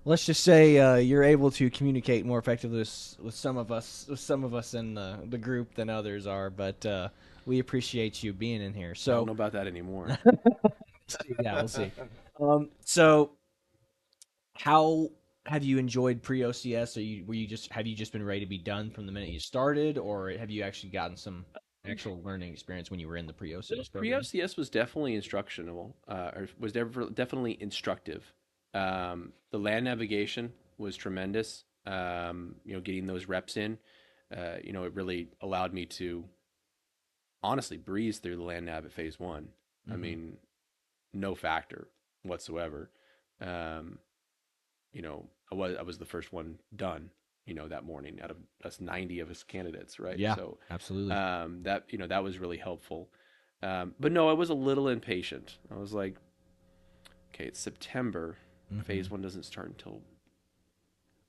let's just say you're able to communicate more effectively with some of us in the group than others are. But we appreciate you being in here. I don't So know about that anymore. yeah, we'll see. So how have you enjoyed pre-OCS? Have you just been ready to be done from the minute you started, or have you actually gotten some actual learning experience when you were in the pre-OCS program? Pre-OCS was definitely instructional, or was definitely instructive. The land navigation was tremendous. Getting those reps in, it really allowed me to honestly breeze through the land nav at phase 1. I Mhm. mean, no factor whatsoever. I was the first one done, that morning out of us 90 of us candidates, right? Yeah, So absolutely. that was really helpful. But no, I was a little impatient. I was like, okay, it's September. Phase Mhm. 1 doesn't start until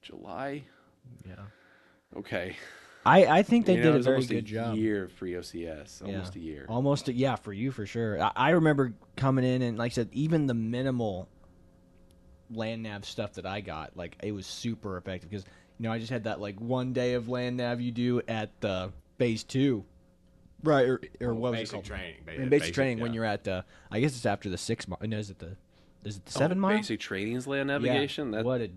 July. Yeah. Okay. I think they did It a was very almost a good job. year of free OCS, Yeah. almost a year. Almost, yeah, for you for sure. I remember coming in and, like I said, even the minimal land nav stuff that I got, like it was super effective because I just had that like one day of land nav you do at phase 2, right? Or what was it Basic called? training. In basic training when yeah. you're at I guess it's after the 6 month. No, is it the is it the 7 mile? Basic training's land Yeah. navigation.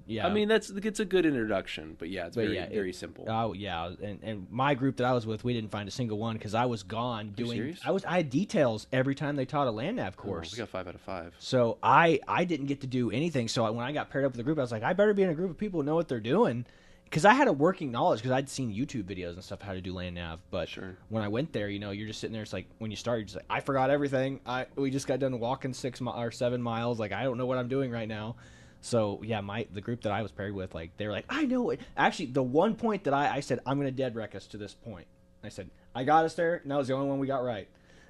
Yeah. I mean, it's a good introduction, but yeah, it's But very yeah, very simple. Oh yeah, and my group that I was with, we didn't find a single one because I was gone you doing. serious? I had details every time they taught a land nav Oh, course. we got 5 out of 5. So I didn't get to do anything. So when I got paired up with a group, I was like, I better be in a group of people who know what they're doing, because I had a working knowledge because I'd seen YouTube videos and stuff how to do land nav. But Sure. when I went there, you're just sitting there. It's like when you start, you're just like, I forgot everything. We just got done walking 7 miles. Like I don't know what I'm doing right now. So yeah, the group that I was paired with, like they were like, I know it. Actually, the one point that I said I'm gonna dead wreck us to this point. I said I got us there, and that was the only one we got right.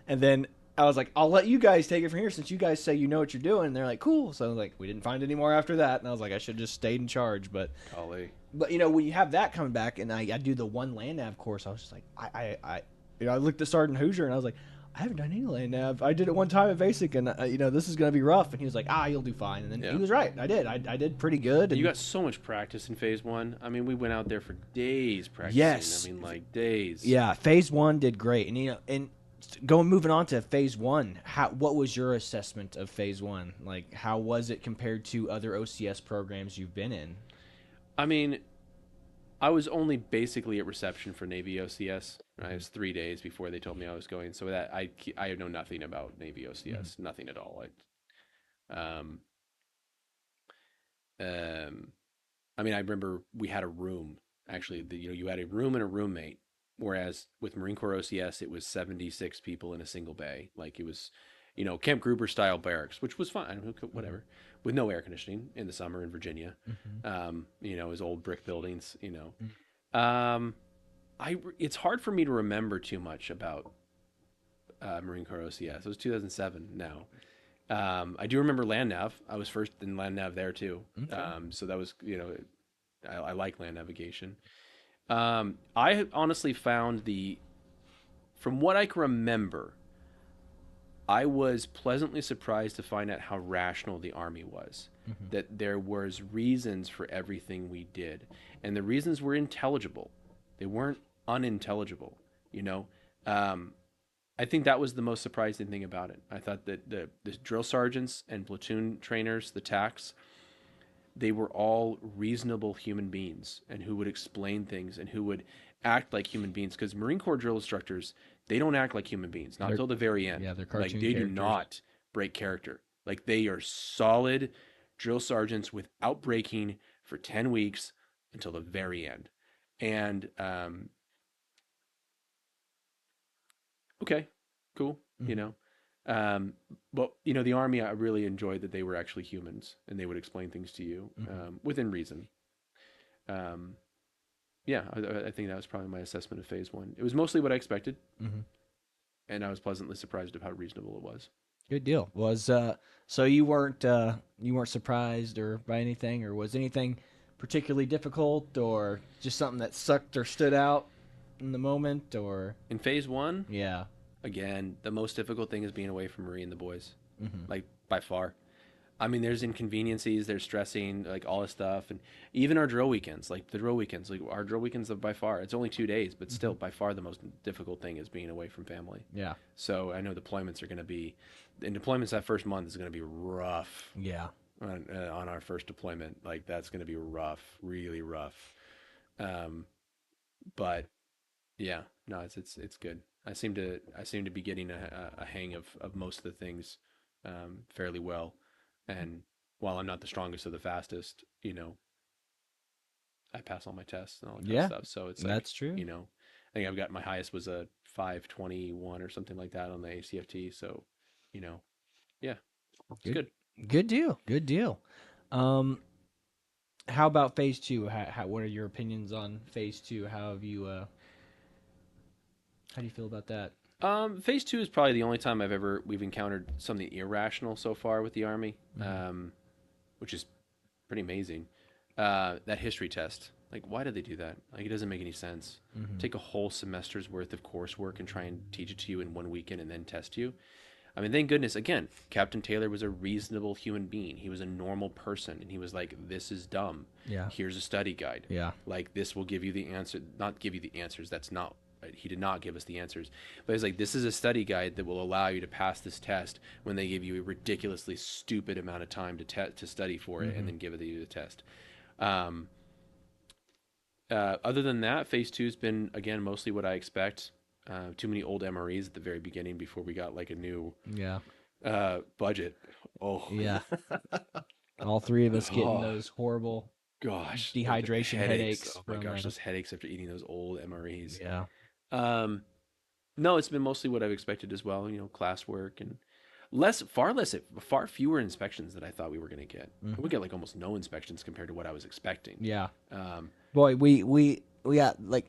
And then I was like, I'll let you guys take it from here since you guys say you know what you're doing. And they're like, cool. So I was like, we didn't find any more after that. And I was like, I should have just stayed in charge. But Golly. when you have that coming back, and I do the one land nav course, I was just like, I looked at Sergeant Hoosier and I was like, I haven't done any land nav. I did it one time at basic, and this is gonna be rough. And he was like, you'll do fine. And then Yeah. he was right. I did. I did pretty good. And You got so much practice in phase 1. I mean, we went out there for days practicing. Yes. I mean, like days. yeah, phase 1 did great. And moving on to phase 1, what was your assessment of phase 1? Like, how was it compared to other OCS programs you've been in? I mean, I was only basically at reception for Navy OCS. Right? It was 3 days before they told me I was going, so that I know nothing about Navy OCS, nothing at all. I mean, I remember we had a room. Actually, you had a room and a roommate. Whereas with Marine Corps OCS, it was 76 people in a single bay. Like it was, Camp Gruber style barracks, which was fine. Whatever, with no air conditioning in the summer in Virginia. It was old brick buildings. It's hard for me to remember too much about Marine Corps OCS. It was 2007 now. I do remember land nav. I was first in land nav there too. Okay. So that was, I like land navigation. I honestly found from what I can remember, I was pleasantly surprised to find out how rational the Army was. That there was reasons for everything we did, and the reasons were intelligible. They weren't unintelligible. I think that was the most surprising thing about it. I thought that the drill sergeants and platoon trainers, the TACs, they were all reasonable human beings and who would explain things and who would act like human beings. Because Marine Corps drill instructors, they don't act like human beings, not until the very end. Yeah, they're cartoon Like they do characters. not break character. Like they are solid drill sergeants without breaking for 10 weeks until the very end. And okay, cool. But the Army, I really enjoyed that they were actually humans and they would explain things to you within reason. Yeah, I think that was probably my assessment of phase 1. It was mostly what I expected, and I was pleasantly surprised of how reasonable it was. Good deal. So you weren't surprised or by anything, or was anything particularly difficult, or just something that sucked or stood out in the moment, or In phase 1, yeah. again, the most difficult thing is being away from Marie and the boys, like by far. I mean, there's inconveniences, there's stressing, like all this stuff, and even our drill weekends, like our drill weekends are by far, it's only 2 days, but still by far the most difficult thing is being away from family. Yeah. So I know deployments that first month is going to be rough. Yeah. On our first deployment, like that's going to be rough, really rough. But yeah, no, it's good. I seem to be getting a hang of most of the things fairly well. And while I'm not the strongest or the fastest, I pass all my tests and all that kind of stuff. So it's like, that's true. I think I've got my highest was a 521 or something like that on the ACFT. So, yeah, it's good. Good deal. Good deal. How about phase 2? What are your opinions on phase 2? How do you feel about that? Phase 2 is probably the only time we've encountered something irrational so far with the Army, which is pretty amazing. That history test, like, why did they do that? Like, it doesn't make any sense. Take a whole semester's worth of coursework and try and teach it to you in one weekend and then test you. I mean, thank goodness, again, Captain Taylor was a reasonable human being. He was a normal person, and he was like, this is dumb. Yeah. Here's a study guide. Yeah. Like, this will give you the answer. Not give you the answers. That's not... he did not give us the answers. But he's like, this is a study guide that will allow you to pass this test when they give you a ridiculously stupid amount of time to study for it and then give it you the test. Um, Other than that, phase two has been again mostly what I expect. Too many old MREs at the very beginning before we got like a new Yeah. budget. Oh, Yeah. All three of us getting oh those horrible gosh, the dehydration headaches Oh my from gosh, those headaches after eating those old MREs. yeah. Um, no, it's been mostly what I've expected as well. Classwork and far fewer inspections than I thought we were going to get. We get like almost no inspections compared to what I was expecting. Yeah. Um, Boy, we got like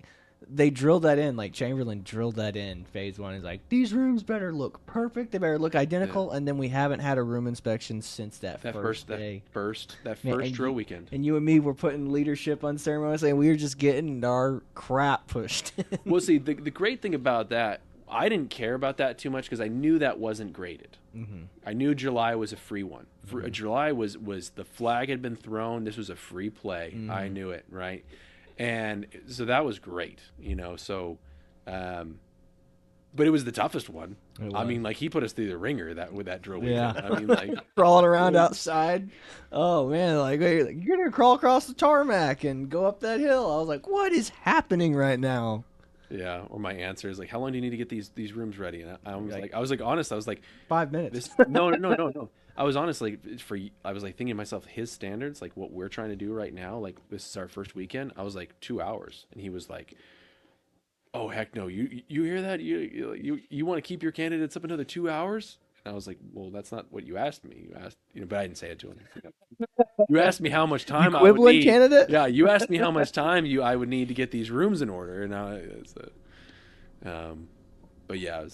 they drilled that in, like Chamberlain drilled that in phase one. Is like these rooms better look perfect, they better look identical, and then we haven't had a room inspection since that first day. that Man, first and drill you- weekend. And you and me were putting leadership unceremoniously, and we were just getting our crap pushed in. Well, see, the great thing about that, I didn't care about that too much because I knew that wasn't graded. I knew July was a free one. July was the flag had been thrown. This was a free play. I knew it, right? And so that was great, So, but it was the toughest one. It I was. mean, like he put us through the ringer with that drill Yeah. weekend. I mean, like Crawling around outside. Oh man, like wait, you're gonna crawl across the tarmac and go up that hill. I was like, what is happening right now? yeah. Or my answer is like, how long do you need to get these rooms ready? And I was like honest. I was like, 5 minutes. no. I was honestly I was like thinking to myself, his standards, like what we're trying to do right now, like this is our first weekend. I was like 2 hours, and he was like, "Oh heck no! You hear that? You want to keep your candidates up another 2 hours?" And I was like, "Well, that's not what you asked me. You asked, but I didn't say it to him. You asked me how much time I would Equivalent need. candidate? Yeah, you asked me how much time I would need to get these rooms in order, and now but yeah,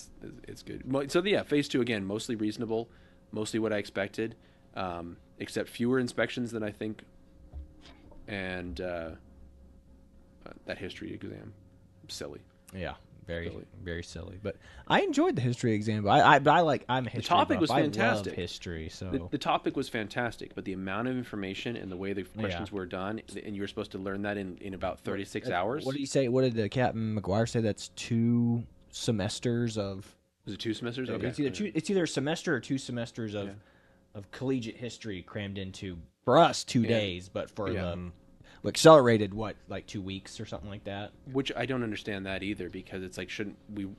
it's good. So yeah, phase two again, mostly reasonable, mostly what I expected, except fewer inspections than I think, and that history exam, silly. Yeah, very Silly. very silly. But I enjoyed the history exam. But I'm a history topic buff. was I fantastic. love history. So The topic was fantastic, but the amount of information and the way the questions were done, and you were supposed to learn that in about 36 hours. What did he say? What did Captain McGuire say? That's 2 semesters of. Was it 2 semesters? Okay. It's either a semester or 2 semesters of collegiate history crammed into for us 2 days, but for the accelerated like 2 weeks or something like that. Which I don't understand that either, because it's like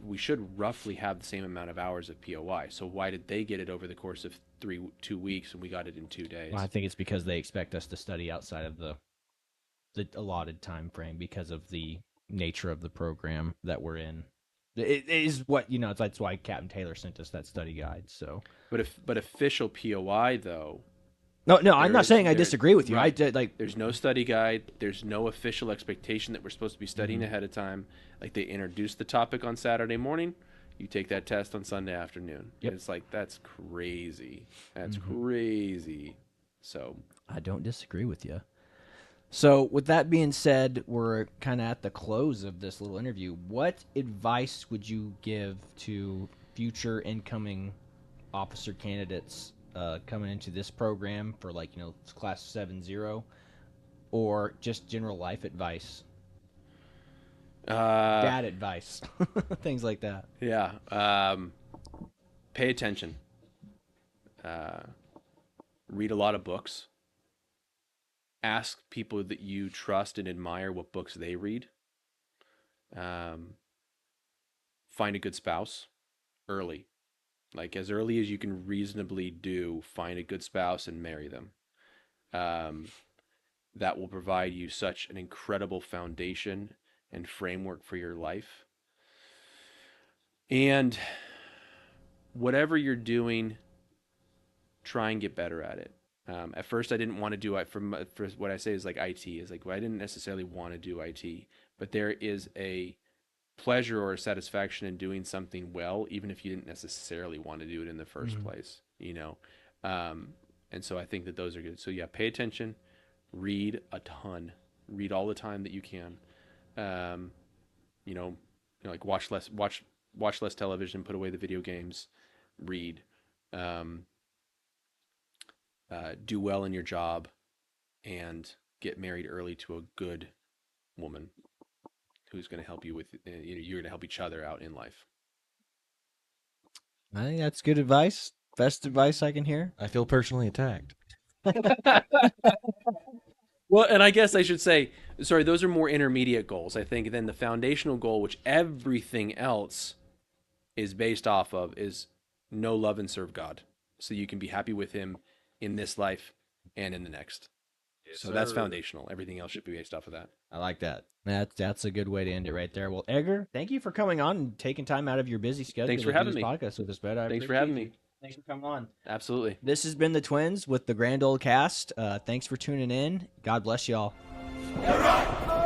we should roughly have the same amount of hours of POI. So why did they get it over the course of 2 weeks and we got it in 2 days? Well, I think it's because they expect us to study outside of the allotted time frame because of the nature of the program that we're in. It is what that's why Captain Taylor sent us that study guide. So, but official POI though. no, I'm not saying I disagree with you. Right. I did like There's no study guide. There's no official expectation that we're supposed to be studying ahead of time. Like they introduce the topic on Saturday morning, you take that test on Sunday afternoon. Yep. It's like that's crazy. That's crazy. So I don't disagree with you. So, with that being said, we're kind of at the close of this little interview. What advice would you give to future incoming officer candidates coming into this program for class 7-0, or just general life advice, dad advice, things like that? yeah, pay attention. Read a lot of books. Ask people that you trust and admire what books they read. Find a good spouse early. Like as early as you can reasonably do, find a good spouse and marry them. That will provide you such an incredible foundation and framework for your life. And whatever you're doing, try and get better at it. At first, I didn't want to do it. For what I say is like IT is like, well, I didn't necessarily want to do IT, but there is a pleasure or a satisfaction in doing something well, even if you didn't necessarily want to do it in the first place, and so I think that those are good. So yeah, pay attention, read a ton, read all the time that you can, like watch less television, put away the video games, read, do well in your job, and get married early to a good woman. who's going to help you with, you're going to help each other out in life. I think that's good advice. Best advice I can hear. I feel personally attacked. Well, and I guess I should say, sorry, those are more intermediate goals. I think then the foundational goal, which everything else is based off of, is know, love, and serve God, so you can be happy with Him in this life and in the next. Yes, so that's sir. foundational. Everything else should be based off of that. I like that. That's a good way to end it right there. Well, Edgar, thank you for coming on and taking time out of your busy schedule. Thanks for to do having this me. Podcast with us, bud. Thanks for having appreciate me. Thanks for coming on. Absolutely. This has been the Twins with the Grand Old Cast. Thanks for tuning in. God bless y'all. You're right.